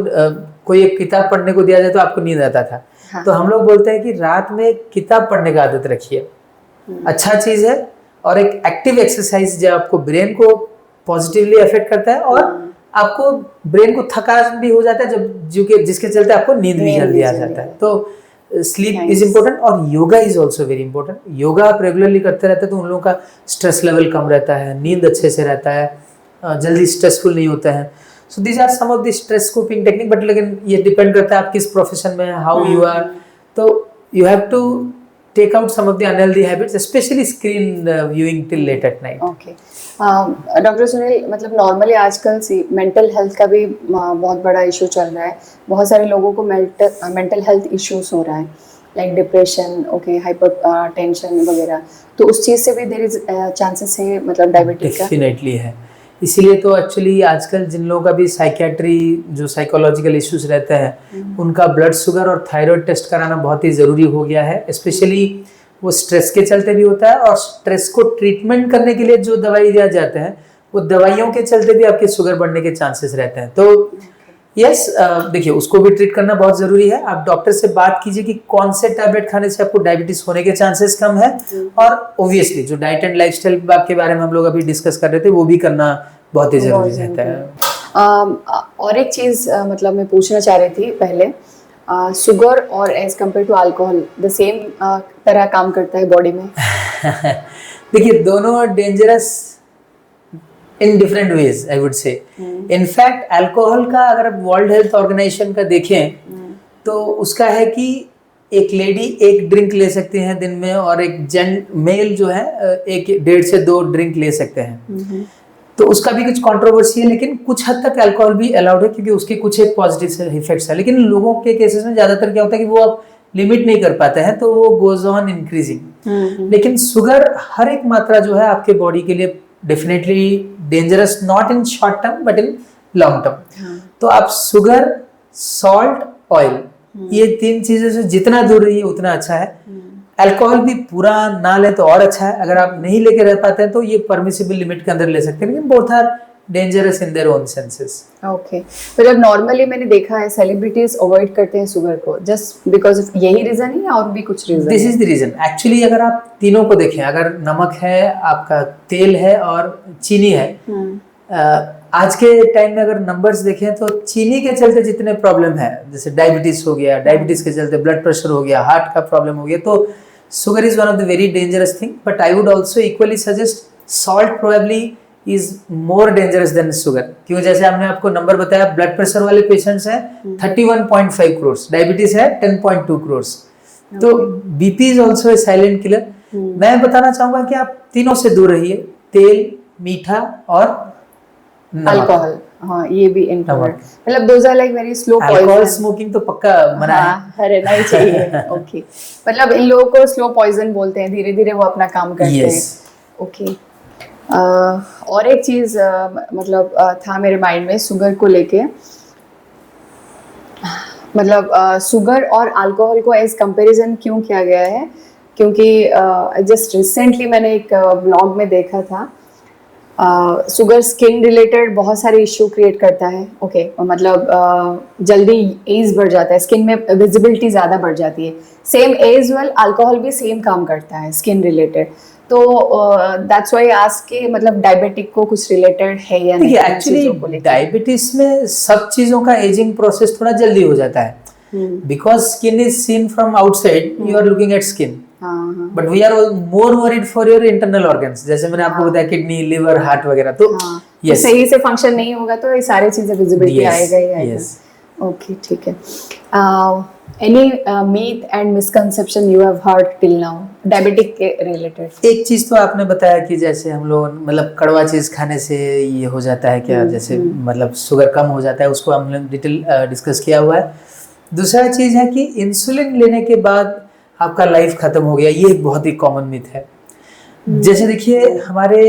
S2: कोई एक किताब पढ़ने को दिया जाए तो आपको नींद आता था। हाँ। तो हम लोग बोलते हैं कि रात में किताब पढ़ने का आदत रखिए, अच्छा चीज है। और एक एक्टिव एक्सरसाइज जो आपको ब्रेन को पॉजिटिवली अफेक्ट करता है, और आपको ब्रेन को थकान भी हो जाता है जब जिसके चलते आपको नींद भी जल्दी आ जाता है। तो स्लीप इज इम्पोर्टेंट, और yoga is also very important. Yoga आप रेगुलरली करते रहते हैं तो उन लोगों का स्ट्रेस लेवल कम रहता है, नींद अच्छे से रहता है, जल्दी स्ट्रेसफुल नहीं होता है। So these are some of the stress coping technique. But लेकिन ये डिपेंड करता है आप किस प्रोफेशन में, हाउ यू आर तो you have to take out some of the unhealthy habits, especially screen viewing till late at night.
S1: Okay doctor Sunil, मतलब normally आजकल मेंटल हेल्थ का भी बहुत बड़ा इशू चल रहा है. बहुत सारे लोगों को मेंटल हेल्थ इश्यूज हो रहा है, like depression, okay, hyper tension वगैरह. तो उस चीज़ से भी देयर इज चांसेस है, मतलब डायबिटिक का?
S2: डेफिनेटली है. इसीलिए तो एक्चुअली आजकल जिन लोगों का भी साइकियाट्री जो साइकोलॉजिकल इश्यूज रहते हैं उनका ब्लड शुगर और थायराइड टेस्ट कराना बहुत ही ज़रूरी हो गया है. स्पेशली वो स्ट्रेस के चलते भी होता है, और स्ट्रेस को ट्रीटमेंट करने के लिए जो दवाई दिया जाता है वो दवाइयों के चलते भी आपके शुगर बढ़ने के चांसेस रहते हैं. तो यस, देखिए उसको भी ट्रीट करना बहुत ज़रूरी है. आप डॉक्टर से बात कीजिए कि कौन से टैबलेट खाने से आपको डायबिटीज होने के चांसेस कम है, और ओब्वियसली जो डाइट एंड लाइफस्टाइल के बारे में हम लोग अभी डिस्कस कर रहे थे वो भी करना बहुत ही ज़रूरी रहता है.
S1: और एक चीज़ मतलब मैं पूछना चाह रही थी पहले, शुगर और as compare to alcohol the same तरह काम करता है बॉडी में?
S2: देखिए दोनों dangerous in different ways, I would say. In fact alcohol का अगर आप वर्ल्ड हेल्थ ऑर्गेनाइजेशन का देखें तो उसका है कि एक लेडी एक ड्रिंक ले सकती हैं दिन में, और एक मेल जो है 1.5 से 2 ड्रिंक ले सकते हैं. तो उसका भी कुछ कंट्रोवर्सी है, लेकिन कुछ हद तक अल्कोहल भी अलाउड है क्योंकि उसके कुछ एक पॉजिटिव इफेक्ट्स है. लेकिन लोगों के केसेस में ज़्यादातर क्या होता है कि वो अब लिमिट नहीं कर पाते हैं, तो वो गोज ऑन इंक्रीजिंग. लेकिन शुगर हर एक मात्रा जो है आपके बॉडी के लिए definitely dangerous, not in short term but in long term. तो आप शुगर, सॉल्ट, ऑयल, ये 3 चीज़ों से जितना दूर रहिए उतना अच्छा है. अल्कोहल भी पूरा ना ले तो और अच्छा है. अगर आप नहीं लेके रह पाते हैं तो ये परमिसिबल लिमिट के अंदर ले सकते हैं, लेकिन both are dangerous in their own senses.
S1: Okay, मतलब नॉर्मली मैंने देखा है सेलिब्रिटीज अवॉइड करते हैं शुगर को जस्ट बिकॉज ऑफ यही रीजन है, या और भी कुछ reason?
S2: This is the reason. Actually अगर आप तीनों को देखें, अगर नमक है, आपका तेल है और चीनी है, आज के टाइम में अगर नंबर्स देखें तो चीनी के चलते जितने प्रॉब्लम है, जैसे डायबिटीज हो गया, डायबिटीज के चलते ब्लड प्रेशर हो गया, हार्ट का प्रॉब्लम हो गया, तो sugar is one of the very dangerous thing. But I would also equally suggest salt probably is more dangerous than sugar. क्यों? जैसे हमने आपको नंबर बताया, ब्लड प्रेशर वाले पेशेंट्स हैं 31.5 crores, डायबिटीज है 10.2 crores. तो BP is also A silent killer. मैं बताना चाहूंगा कि आप तीनों से दूर रहिए, तेल, मीठा और
S1: अल्कोहल. हाँ, ये भी इंटरनेट, मतलब those are like very slow poison.
S2: Alcohol smoking तो पक्का मना है.
S1: रहना ही चाहिए. ओके, मतलब इन लोगों को स्लो पॉइजन बोलते हैं, धीरे धीरे वो अपना काम करते हैं. ओके, और एक चीज मतलब था मेरे माइंड में शुगर को लेके, मतलब शुगर और अल्कोहल को एज कंपैरिजन क्यों किया गया है? क्योंकि जस्ट रिसेंटली मैंने एक ब्लॉग में देखा था, शुगर स्किन रिलेटेड बहुत सारे इश्यू क्रिएट करता है. ओके, मतलब जल्दी एज बढ़ जाता है, स्किन में विजिबिलिटी ज़्यादा बढ़ जाती है. सेम एज वेल अल्कोहल भी सेम काम करता है स्किन रिलेटेड. तो दैट्स व्हाई आस्क के मतलब डायबिटिक को कुछ रिलेटेड है या नहीं?
S2: एक्चुअली डायबिटीज में सब चीज़ों का एजिंग प्रोसेस थोड़ा जल्दी हो जाता है, because skin is seen from outside, you are looking at skin, but we are more worried for your internal organs. जैसे मैंने आपको बताया किडनी, लिवर, हार्ट वगैरह. तो
S1: yes. सही से फंक्शन नहीं होगा तो ये सारी चीजें विजिबिलिटी आएगा ही आएगा. ओके, ठीक है. Any myth and misconception you have heard till now diabetic के रिलेटेड?
S2: एक चीज तो आपने बताया कि जैसे हम लोग मतलब कड़वा चीज खाने से ये हो जाता है क्या, जैसे मतलब शुगर कम हो जाता है, उसको हमने डिटेल डिस्कस किया हुआ है. दूसरा चीज है कि इंसुलिन लेने के बाद आपका लाइफ खत्म हो गया, ये एक बहुत ही कॉमन मिथ है. जैसे देखिए हमारे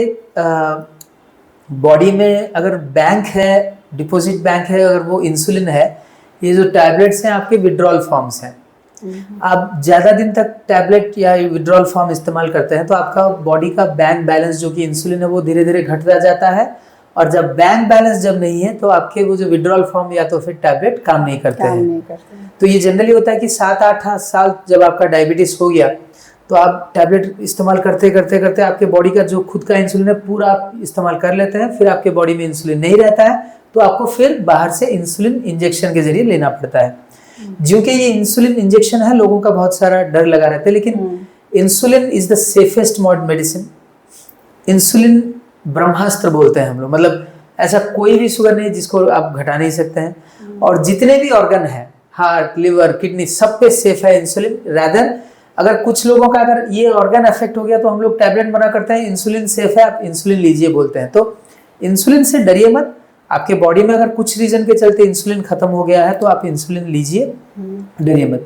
S2: बॉडी में अगर बैंक है, डिपॉजिट बैंक है, अगर वो इंसुलिन है, ये जो टैबलेट्स हैं आपके विड्रॉल फॉर्म्स हैं. आप ज़्यादा दिन तक टैबलेट या विड्रॉल फॉर्म इस्तेमाल करते हैं तो आपका बॉडी का बैंक बैलेंस जो कि इंसुलिन है वो धीरे धीरे घटता जाता है, और जब बैंक बैलेंस जब नहीं है तो आपके वो जो विड्रॉल फॉर्म या तो फिर टैबलेट काम नहीं करते हैं. तो ये जनरली होता है कि 7-8 साल जब आपका डायबिटीज हो गया तो आप टैबलेट इस्तेमाल करते करते करते आपके बॉडी का जो खुद का इंसुलिन है पूरा आप इस्तेमाल कर लेते हैं, फिर आपके बॉडी में इंसुलिन नहीं रहता है, तो आपको फिर बाहर से इंसुलिन इंजेक्शन के जरिए लेना पड़ता है. जो कि ये इंसुलिन इंजेक्शन है, लोगों का बहुत सारा डर लगा रहता है, लेकिन insulin is the safest mode medicine. Insulin ब्रह्मास्त्र बोलते हैं हम लोग, मतलब ऐसा कोई भी शुगर नहीं जिसको आप घटा नहीं सकते हैं. और जितने भी ऑर्गन है, हार्ट, लिवर, किडनी, सब पे सेफ है इंसुलिन। रादर अगर कुछ लोगों का अगर ये ऑर्गन अफेक्ट हो गया तो हम लोग टैबलेट मना करते हैं, इंसुलिन सेफ है, आप इंसुलिन लीजिए बोलते हैं। तो इंसुलिन से डरिए मत। आपके बॉडी में अगर कुछ रीजन के चलते इंसुलिन खत्म हो गया है तो आप इंसुलिन लीजिए, डरिए मत।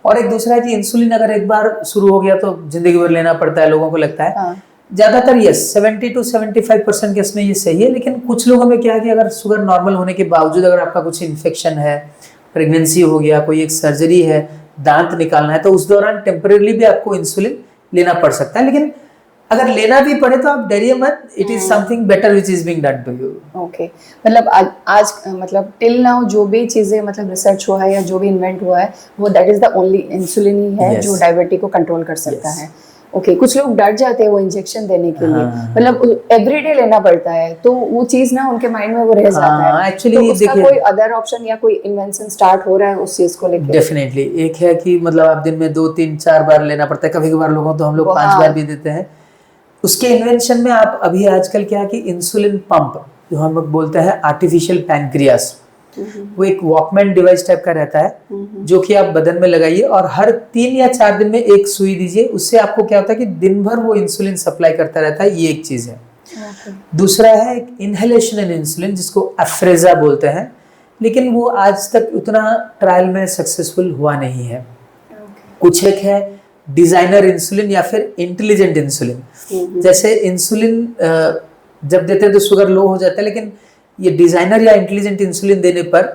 S2: और एक दूसरा है कि इंसुलिन अगर एक बार शुरू हो गया तो जिंदगी भर लेना पड़ता है, लोगों को लगता है। ज्यादातर यस 70 to 75% केस में ये सही है, लेकिन कुछ लोगों में क्या है कि अगर शुगर नॉर्मल होने के बावजूद अगर आपका कुछ इन्फेक्शन है, प्रेगनेंसी हो गया, कोई एक सर्जरी है, दांत निकालना है, तो उस दौरान टेम्परेरी भी आपको इंसुलिन लेना पड़ सकता है। लेकिन अगर लेना भी पड़े तो आप डरिए मत, it is something better which is being done to you.
S1: Okay, मतलब आज मतलब टिल नाउ जो भी चीजें मतलब रिसर्च हुआ है या जो भी इन्वेंट हुआ है वो that is the only insulin ही है जो डायबिटीज को कंट्रोल कर सकता है। ओके, कुछ लोग डर जाते हैं वो इंजेक्शन देने के लिए, मतलब एवरीडे लेना पड़ता है, तो वो चीज ना उनके माइंड में वो रह जाता है।
S2: एक्चुअली
S1: तो उसका कोई अदर ऑप्शन या कोई इन्वेंशन स्टार्ट हो रहा है उस चीज को लेकर?
S2: डेफिनेटली एक है कि मतलब आप दिन में 2, 3, 4 बार लेना पड़ता है, कभी कभार लोगों तो हम लोग 5 बार भी देते हैं। उसके इन्वेंशन में आप अभी आजकल क्या है कि इंसुलिन पंप जो हम लोग बोलते हैं आर्टिफिशियल पैनक्रियास, वो एक वॉकमैन डिवाइस टाइप का रहता है जो कि आप बदन में लगाइए और हर 3 या 4 दिन में एक सुई दीजिए। उससे आपको क्या होता है कि दिन भर वो इंसुलिन सप्लाई करता रहता है। ये एक चीज है। दूसरा है एक इनहेलेशन इंसुलिन जिसको अफ्रेजा बोलते हैं, लेकिन वो आज तक उतना ट्रायल में सक्सेसफुल हुआ नहीं है। कुछ एक है डिजाइनर इंसुलिन या फिर इंटेलिजेंट इंसुलिन। जैसे इंसुलिन जब देते हैं तो शुगर लो हो जाता है, लेकिन ये डिजाइनर या इंटेलिजेंट इंसुलिन देने पर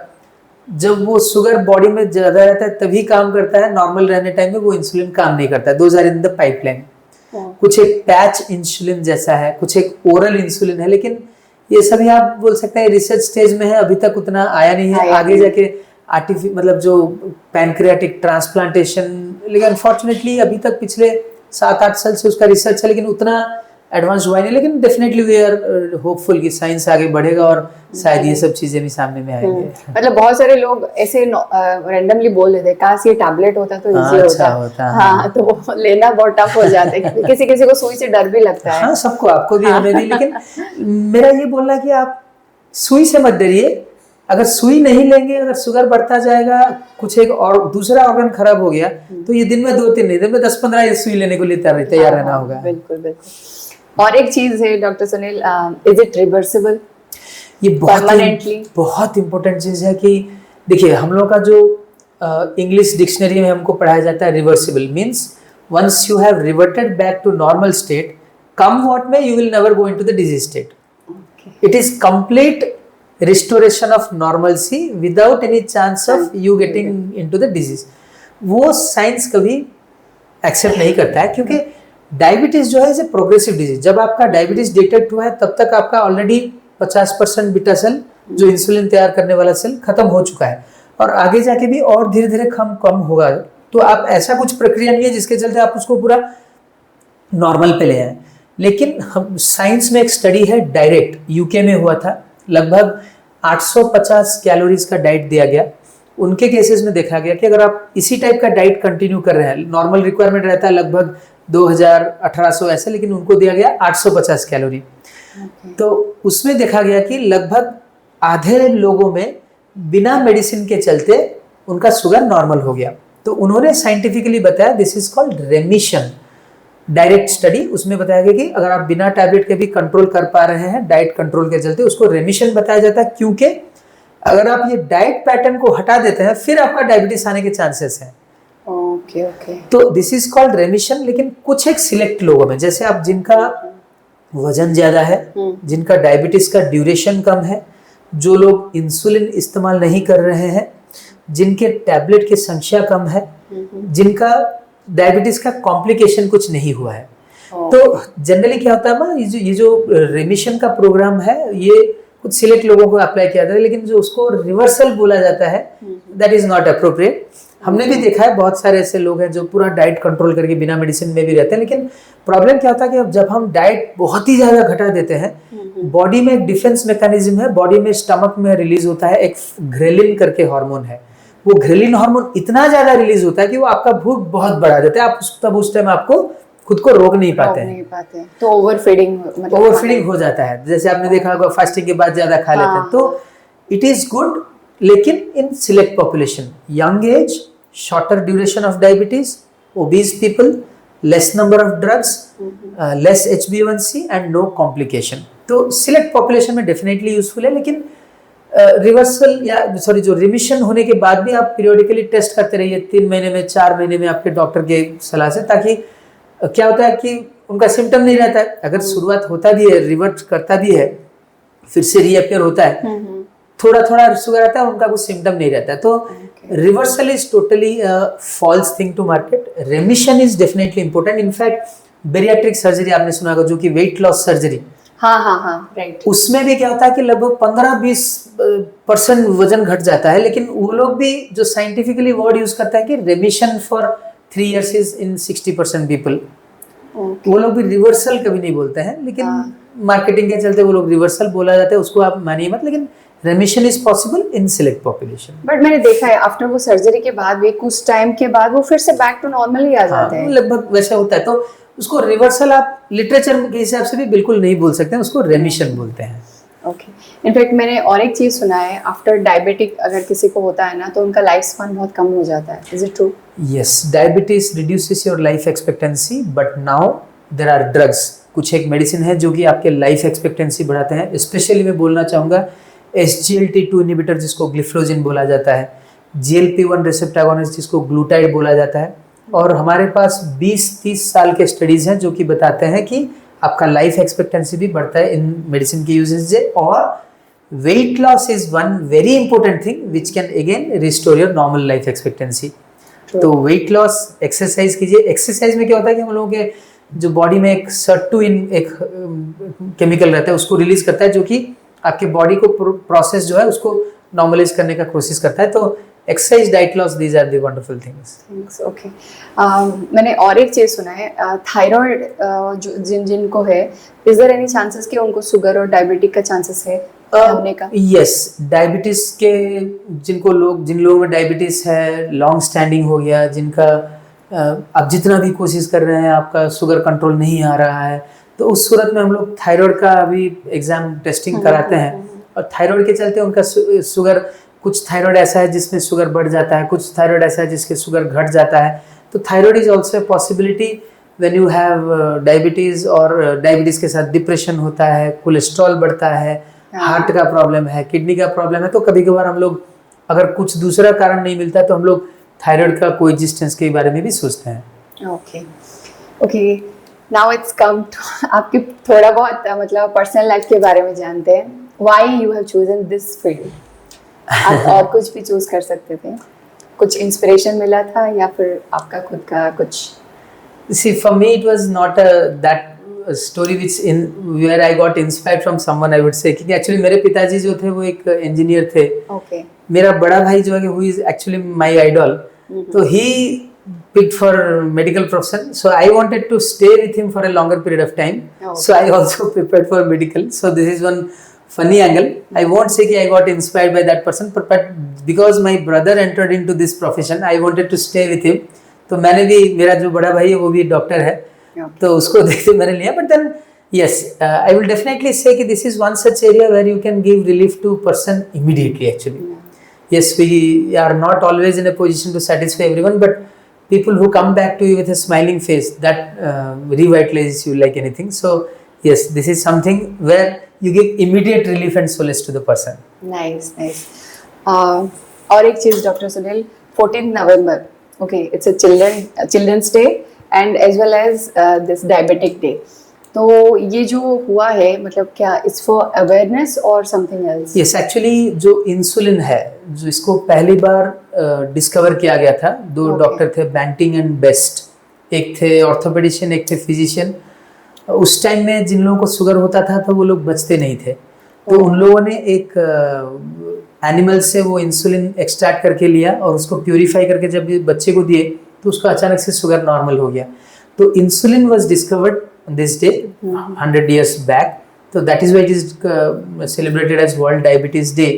S2: जब वो शुगर बॉडी में ज्यादा रहता है तभी काम करता है, नॉर्मल रहने टाइम में वो इंसुलिन काम नहीं करता है। Those are in the pipeline. कुछ एक पैच इंसुलिन जैसा है, कुछ एक ओरल इंसुलिन है, लेकिन ये सभी आप बोल सकते हैं रिसर्च स्टेज में है, अभी तक उतना आया नहीं है। आगे जाके मतलब जो पैनक्रियाटिक ट्रांसप्लांटेशन, लेकिन अनफॉर्चुनेटली अभी तक पिछले 7-8 साल से उसका रिसर्च है, लेकिन उतना एडवांस हुआ नहीं। लेकिन डेफिनेटली वी आर होपफुल कि साइंस आगे बढ़ेगा और शायद ये सब चीजें भी सामने में आएंगे।
S1: मतलब बहुत सारे लोग ऐसे रैंडमली बोल देते हैं काश ये टैबलेट होता तो इजी होता। हाँ, तो वो लेना बहुत टफ हो जाता है। किसी किसी को सुई से डर भी लगता है।
S2: हाँ, सबको, आपको भी, हमें भी। लेकिन मेरा ये बोलना है कि आप सुई से मत डरिए। अगर सुई नहीं लेंगे, अगर शुगर बढ़ता जाएगा, कुछ एक और दूसरा ऑर्गन खराब हो गया तो ये दिन में 2-3 नहीं, दिन में 10-15 सुई लेने को लिए तैयार रहना होगा।
S1: बिल्कुल बिल्कुल। और एक चीज है doctor Sunil, is it reversible?
S2: ये बहुत इंपॉर्टेंट चीज है कि देखिए हम लोग का जो इंग्लिश डिक्शनरी में हमको पढ़ाया जाता है reversible means once you have reverted back to normal state, come what may, you will never go into the disease state. It is complete restoration of normalcy without any chance of you getting into the disease। वो science कभी accept नहीं करता है, क्योंकि diabetes जो है इसे progressive disease. जब आपका डायबिटीज डिटेक्ट हुआ है तब तक आपका ऑलरेडी 50% बीटा सेल जो इंसुलिन तैयार करने वाला सेल खत्म हो चुका है और आगे जाके भी और धीरे धीरे कम होगा। तो आप ऐसा कुछ प्रक्रिया नहीं है जिसके चलते आप उसको पूरा नॉर्मल पे ले आए। लेकिन हम साइंस में एक स्टडी है डायरेक्ट, यूके में हुआ था, लगभग 850 कैलोरीज का डाइट दिया गया। उनके केसेस में देखा गया कि अगर आप इसी टाइप का डाइट कंटिन्यू कर रहे हैं, नॉर्मल रिक्वायरमेंट रहता है लगभग 2000 1800 ऐसे, लेकिन उनको दिया गया 850 कैलोरी। तो उसमें देखा गया कि लगभग आधे लोगों में बिना मेडिसिन के चलते उनका शुगर नॉर्मल हो गया। तो उन्होंने साइंटिफिकली बताया this is called रेमिशन। Direct study, उसमें बताया गया कि अगर आप बिना टैबलेट के भी कंट्रोल कर पा रहे हैं डाइट कंट्रोल के चलते, उसको रेमिशन बताया जाता है। क्योंकि अगर आप ये डाइट पैटर्न को हटा देते हैं फिर आपका डायबिटीज आने के चांसेस हैं।
S1: ओके।
S2: तो दिस इज कॉल्ड रेमिशन। लेकिन कुछ एक सिलेक्ट लोगों में, जैसे आप जिनका वजन ज्यादा है, जिनका डायबिटीज का ड्यूरेशन कम है, जो लोग इंसुलिन इस्तेमाल नहीं कर रहे हैं, जिनके टैबलेट की संख्या कम है, जिनका डायबिटीज का कॉम्प्लिकेशन कुछ नहीं हुआ है। तो जनरली क्या होता है ना, ये जो रेमिशन का प्रोग्राम है ये कुछ सिलेक्ट लोगों को अप्लाई किया जाता है, लेकिन जो उसको रिवर्सल बोला जाता है दैट इज नॉट अप्रोप्रिएट। हमने भी देखा है बहुत सारे ऐसे लोग हैं जो पूरा डाइट कंट्रोल करके बिना मेडिसिन में भी रहते हैं, लेकिन प्रॉब्लम क्या होता है कि जब हम डाइट बहुत ही ज्यादा घटा देते हैं, बॉडी में एक डिफेंस मैकेनिज्म है, बॉडी में स्टमक में रिलीज होता है एक ग्रेलिन करके हार्मोन है। वो ग्रेलिन हार्मोन इतना ज्यादा रिलीज होता है कि वो आपका भूख बहुत बढ़ा देता है। आप तब उस टाइम आपको खुद को रोक नहीं पाते हैं।
S1: तो ओवरफीडिंग
S2: हो जाता है। जैसे आपने देखा होगा फास्टिंग के बाद ज्यादा खा लेते हैं। तो इट इज गुड लेकिन in select population, young age, shorter duration of diabetes, obese people, less number of drugs, less HbA1c and no complication. तो सिलेक्ट पॉपुलेशन में डेफिनेटली यूजफुल है, लेकिन रिवर्सल या सॉरी जो रिमिशन होने के बाद भी आप पीरियोडिकली टेस्ट करते रहिए 3 महीने में, 4 महीने में आपके डॉक्टर के सलाह से, ताकि क्या होता है कि उनका सिम्टम नहीं रहता है। अगर शुरुआत होता भी है, रिवर्ट करता भी है, फिर से रीअपियर होता है, थोड़ा थोड़ा शुगर आता है, उनका कुछ सिम्टम नहीं रहता है। तो reversal is totally false thing to market. Remission is definitely important. In fact bariatric surgery आपने सुना होगा, जो कि वेट लॉस सर्जरी,
S1: हाँ राइट,
S2: उसमें भी क्या होता है कि लगभग 15-20% वजन घट जाता है, लेकिन वो लोग भी जो साइंटिफिकली वर्ड यूज करता है कि रेमिशन for 3 years is in 60% people, वो लोग भी रिवर्सल कभी नहीं बोलते हैं, लेकिन मार्केटिंग के चलते वो लोग रिवर्सल बोला जाता है, उसको आप मानिए मत, लेकिन रेमिशन is possible in select population.
S1: But मैंने देखा है आफ्टर वो सर्जरी के बाद भी कुछ टाइम के बाद वो फिर से बैक टू नॉर्मल ही आ जाते हैं।
S2: लगभग वैसा होता है। तो उसको रिवर्सल आप लिटरेचर के हिसाब से भी बिल्कुल नहीं बोल सकते हैं, उसको रेमिशन बोलते हैं।
S1: ओके, इनफैक्ट मैंने और एक चीज सुना है, आफ्टर डायबिटिक अगर किसी को होता है ना, तो उनका लाइफ स्पैन बहुत कम हो जाता है। Is it true?
S2: Yes, diabetes reduces your life expectancy, but now there are drugs. कुछ एक मेडिसिन है जो कि आपके लाइफ एक्सपेक्टेंसी बढ़ाते हैं। स्पेशली मैं बोलना चाहूँगा SGLT2 इनहिबिटर, जिसको ग्लिफ्लोजिन बोला जाता है, GLP-1 रिसेप्टर एगोनिस्ट, जिसको ग्लूटाइड बोला जाता है। और हमारे पास 20-30 साल के स्टडीज हैं जो कि बताते हैं कि आपका लाइफ एक्सपेक्टेंसी भी बढ़ता है इन मेडिसिन के यूजेज से। और wait loss is one very important thing which can again restore your normal life expectancy. तो वेट लॉस, एक्सरसाइज कीजिए। एक्सरसाइज में क्या होता है कि हम लोगों के जो बॉडी में एक सर्टुइन एक केमिकल रहता है, उसको रिलीज करता है, जो कि आपके बॉडी को प्रोसेस जो है उसको नॉर्मलाइज करने का कोशिश करता है। तो exercise, diet loss, these are the wonderful things.
S1: Okay, मैंने और एक चीज सुना है, थायराइड जो जिनको है, इज देयर एनी चांसेस कि उनको शुगर और डायबिटिक का चांसेस है होने का?
S2: यस, डायबिटीज के जिन लोगों में डायबिटीज है, लॉन्ग स्टैंडिंग हो गया, जिनका आप जितना भी कोशिश कर रहे हैं आपका शुगर कंट्रोल नहीं आ रहा है, तो उस सूरत में हम लोग थायराइड का अभी एग्जाम टेस्टिंग कराते हैं। और थायराइड के चलते उनका शुगर, कुछ थायराइड ऐसा है जिसमें शुगर बढ़ जाता है, कुछ थायराइड ऐसा है जिसके शुगर घट जाता है। तो thyroid is also a possibility when you have diabetes, और डायबिटीज के साथ डिप्रेशन होता है, कोलेस्ट्रॉल बढ़ता है, हार्ट का प्रॉब्लम है, किडनी का प्रॉब्लम है। तो कभी कभार हम लोग, अगर कुछ दूसरा कारण नहीं मिलता, तो हम लोग थायराइड का कोएग्जिस्टेंस के बारे में भी सोचते हैं।
S1: Okay, now it's come to आपकी थोड़ा बहुत मतलब पर्सनल लाइफ के बारे में जानते हैं। Why you have chosen this field? आप और कुछ भी चूज कर सकते थे, कुछ इंस्पिरेशन मिला था या फिर आपका खुद का कुछ?
S2: See, for me it was not that story which in where I got inspired from someone, I would say, क्योंकि एक्चुअली मेरे पिताजी जो थे वो एक इंजीनियर थे।
S1: Okay.
S2: मेरा बड़ा भाई जो है who is actually my idol, तो he picked for medical profession, so I wanted to stay with him for a longer period of time. Okay. So I also prepared for medical. So this is one funny angle. I won't say that I got inspired by that person, but because my brother entered into this profession, I wanted to stay with him. तो मैंने भी, मेरा जो बड़ा भाई है वो भी डॉक्टर है, तो उसको देख के मैंने लिया। But then yes, I will definitely say कि this is one such area where you can give relief to person immediately actually. Yes, we are not always in a position to satisfy everyone, but people who come back to you with a smiling face, that revitalizes you like anything. So yes, this is something where you give immediate relief and solace to the person.
S1: Nice. और एक चीज doctor Sunil, 14 November, okay, it's a children's day and as well as this diabetic day. तो ये जो हुआ है, मतलब क्या इट्स फॉर अवेयरनेस और समथिंग एल्स?
S2: यस, एक्चुअली जो इंसुलिन है, जो इसको पहली बार डिस्कवर किया गया था, दो डॉक्टर थे, बैंटिंग एंड बेस्ट, एक थे ऑर्थोपेडिशियन, एक थे फिजिशियन। उस टाइम में जिन लोगों को शुगर होता था तो वो लोग बचते नहीं थे, तो उन लोगों ने एक एनिमल से वो इंसुलिन एक्सट्रैक्ट करके लिया और उसको प्यूरिफाई करके जब बच्चे को दिए तो उसको अचानक से शुगर नॉर्मल हो गया। तो insulin was discovered this day 100 years back, so that is why it is celebrated as World Diabetes Day.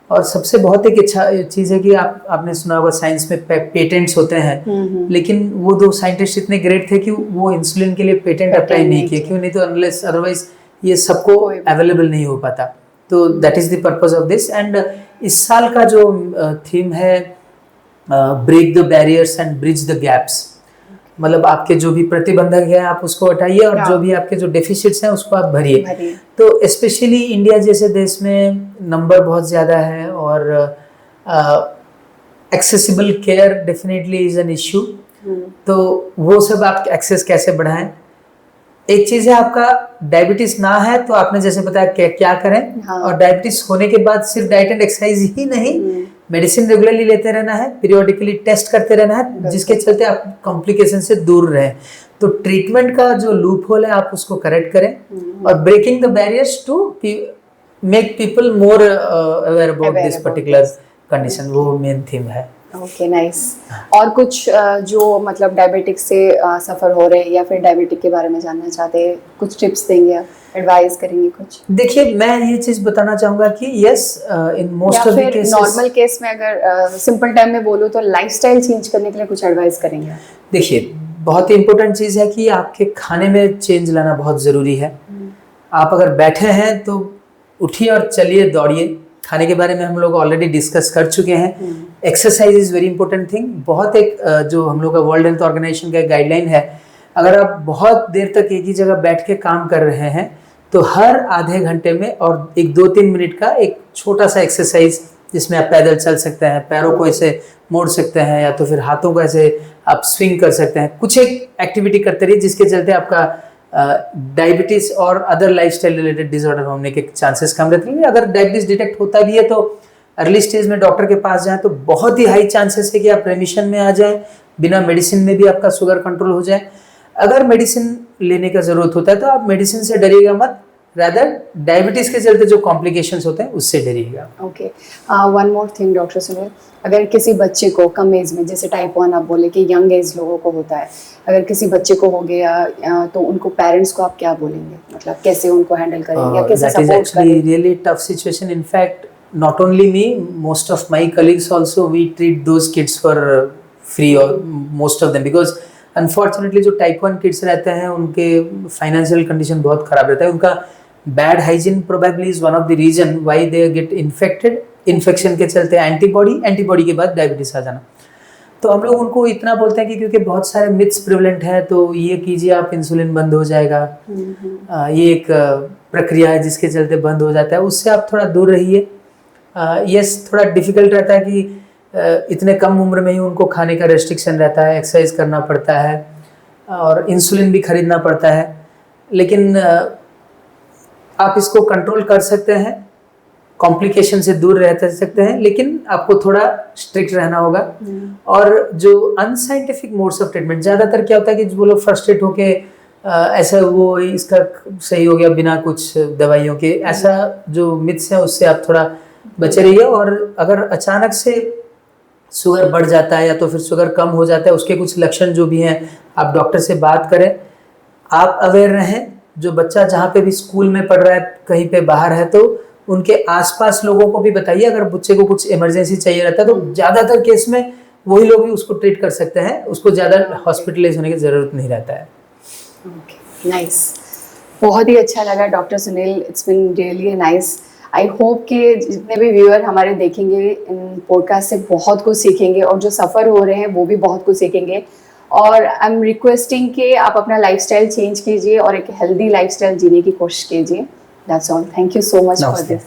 S2: और सबसे बहुत एक अच्छा चीज़ है कि आपने सुना होगा साइंस में पेटेंट्स होते हैं, लेकिन वो दो साइंटिस्ट इतने ग्रेट थे कि वो इंसुलिन के लिए पेटेंट अप्लाई नहीं किए, क्यों? नहीं तो अनलेस अदरवाइज ये सबको अवेलेबल नहीं हो पाता। तो that is the purpose of this. And इस साल का जो थीम है break the barriers and bridge the gaps, मतलब आपके जो भी प्रतिबंधक है आप उसको हटाइए और जो भी आपके जो डेफिसिट्स हैं उसको आप भरिए। तो स्पेशली इंडिया जैसे देश में नंबर बहुत ज़्यादा है और accessible care definitely is an issue. तो वो सब आप एक्सेस कैसे बढ़ाएं। एक चीज़ है आपका डायबिटीज ना है तो आपने जैसे बताया क्या करें। हाँ। और डायबिटीज होने के बाद सिर्फ डाइट एंड एक्सरसाइज ही नहीं, मेडिसिन रेगुलरली लेते रहना है, पीरियोडिकली टेस्ट करते रहना है, जिसके चलते आप कॉम्प्लिकेशन से दूर रहें। तो ट्रीटमेंट का जो लूप होल है आप उसको करेक्ट करें और breaking the barriers to make people more aware about this particular condition, वो मेन थीम है।
S1: Okay, nice. और कुछ जो मतलब डायबिटिक से सफ़र हो रहे हैं या फिर डायबिटिक के बारे में जानना चाहते हैं, कुछ टिप्स देंगे आप, एडवाइस करेंगे कुछ?
S2: देखिए, मैं ये चीज़ बताना चाहूँगा कि yes, in most of the cases,
S1: normal case में अगर सिंपल टाइम में बोलूँ तो लाइफस्टाइल चेंज करने के लिए कुछ एडवाइस करेंगे?
S2: देखिए, बहुत ही इंपॉर्टेंट चीज़ है कि आपके खाने में चेंज लाना बहुत ज़रूरी है। आप अगर बैठे हैं तो उठिए और चलिए, दौड़िए। खाने के बारे में हम लोग ऑलरेडी डिस्कस कर चुके हैं। Exercise is very important thing. बहुत एक जो हम लोग का वर्ल्ड हेल्थ ऑर्गेनाइजेशन का गाइडलाइन है, अगर आप बहुत देर तक एक ही जगह बैठ के काम कर रहे हैं तो हर आधे घंटे में और एक 2-3 मिनट का एक छोटा सा एक्सरसाइज, जिसमें आप पैदल चल सकते हैं, पैरों को ऐसे मोड़ सकते हैं या तो फिर हाथों को ऐसे आप स्विंग कर सकते हैं, कुछ एक एक्टिविटी करते रहिए जिसके चलते आपका डायबिटीज और अदर लाइफस्टाइल रिलेटेड डिसऑर्डर होने के चांसेस कम रहते हैं। अगर डायबिटीज डिटेक्ट होता भी है तो अर्ली स्टेज में डॉक्टर के पास जाएं तो बहुत ही हाई चांसेस है कि आप रेमिशन में आ जाएं, बिना मेडिसिन में भी आपका शुगर कंट्रोल हो जाए। अगर मेडिसिन लेने का जरूरत होता है तो आप मेडिसिन से डरिएगा मत, रादर डायबिटीज के चलते जो कॉम्प्लिकेशंस होते हैं उससे डरिएगा।
S1: Okay, one more thing doctor Sunil, अगर किसी बच्चे को कम एज में, जैसे टाइप 1 आप बोले कि यंग एज लोगों को होता है, अगर किसी बच्चे को हो गया तो उनको पेरेंट्स को आप क्या बोलेंगे, मतलब कैसे उनको हैंडल करेंगे या कैसे सपोर्ट करेंगे?
S2: Really tough situation. In fact not only me, most of my colleagues also, we treat those kids for free, or most of them, because unfortunately जो type 1 kids रहते हैं उनके financial condition बहुत ख़राब रहता है। उनका bad hygiene probably is one of the reason why they get infected। infection के चलते antibody के बाद diabetes आ जाना। तो हम लोग उनको इतना बोलते हैं कि क्योंकि बहुत सारे मिथ्स प्रिवलेंट है तो ये कीजिए, आप इंसुलिन बंद हो जाएगा, ये एक प्रक्रिया है जिसके चलते बंद हो जाता है, उससे आप थोड़ा दूर रहिए। यस, थोड़ा डिफिकल्ट रहता है कि इतने कम उम्र में ही उनको खाने का रेस्ट्रिक्शन रहता है, एक्सरसाइज करना पड़ता है और इंसुलिन भी खरीदना पड़ता है, लेकिन आप इसको कंट्रोल कर सकते हैं, कॉम्प्लिकेशन से दूर रह सकते हैं, लेकिन आपको थोड़ा स्ट्रिक्ट रहना होगा। और जो अनसाइंटिफिक मोड्स ऑफ ट्रीटमेंट, ज़्यादातर क्या होता है कि वो लोग फ्रस्ट्रेट होके ऐसा वो इसका सही हो गया बिना कुछ दवाइयों के, ऐसा जो मिथ्स है उससे आप थोड़ा बचे रहिए। और अगर अचानक से शुगर बढ़ जाता है या तो फिर शुगर कम हो जाता है, उसके कुछ लक्षण जो भी हैं, आप डॉक्टर से बात करें, आप अवेयर रहें। जो बच्चा जहाँ पे भी स्कूल में पढ़ रहा है, कहीं पे बाहर है, तो उनके आसपास लोगों को भी बताइए। अगर बच्चे को कुछ इमरजेंसी चाहिए रहता है तो ज़्यादातर केस में वही लोग भी उसको ट्रीट कर सकते हैं, उसको ज़्यादा हॉस्पिटलाइज होने की ज़रूरत नहीं रहता है।
S1: नाइस, बहुत ही अच्छा लगा doctor Sunil, it's been really nice. I hope कि जितने भी व्यूअर हमारे देखेंगे इन पॉडकास्ट से बहुत कुछ सीखेंगे और जो सफ़र हो रहे हैं वो भी बहुत कुछ सीखेंगे। और आई एम रिक्वेस्टिंग कि आप अपना लाइफस्टाइल चेंज कीजिए और एक हेल्दी लाइफस्टाइल जीने की कोशिश कीजिए। That's all, thank you so much for this.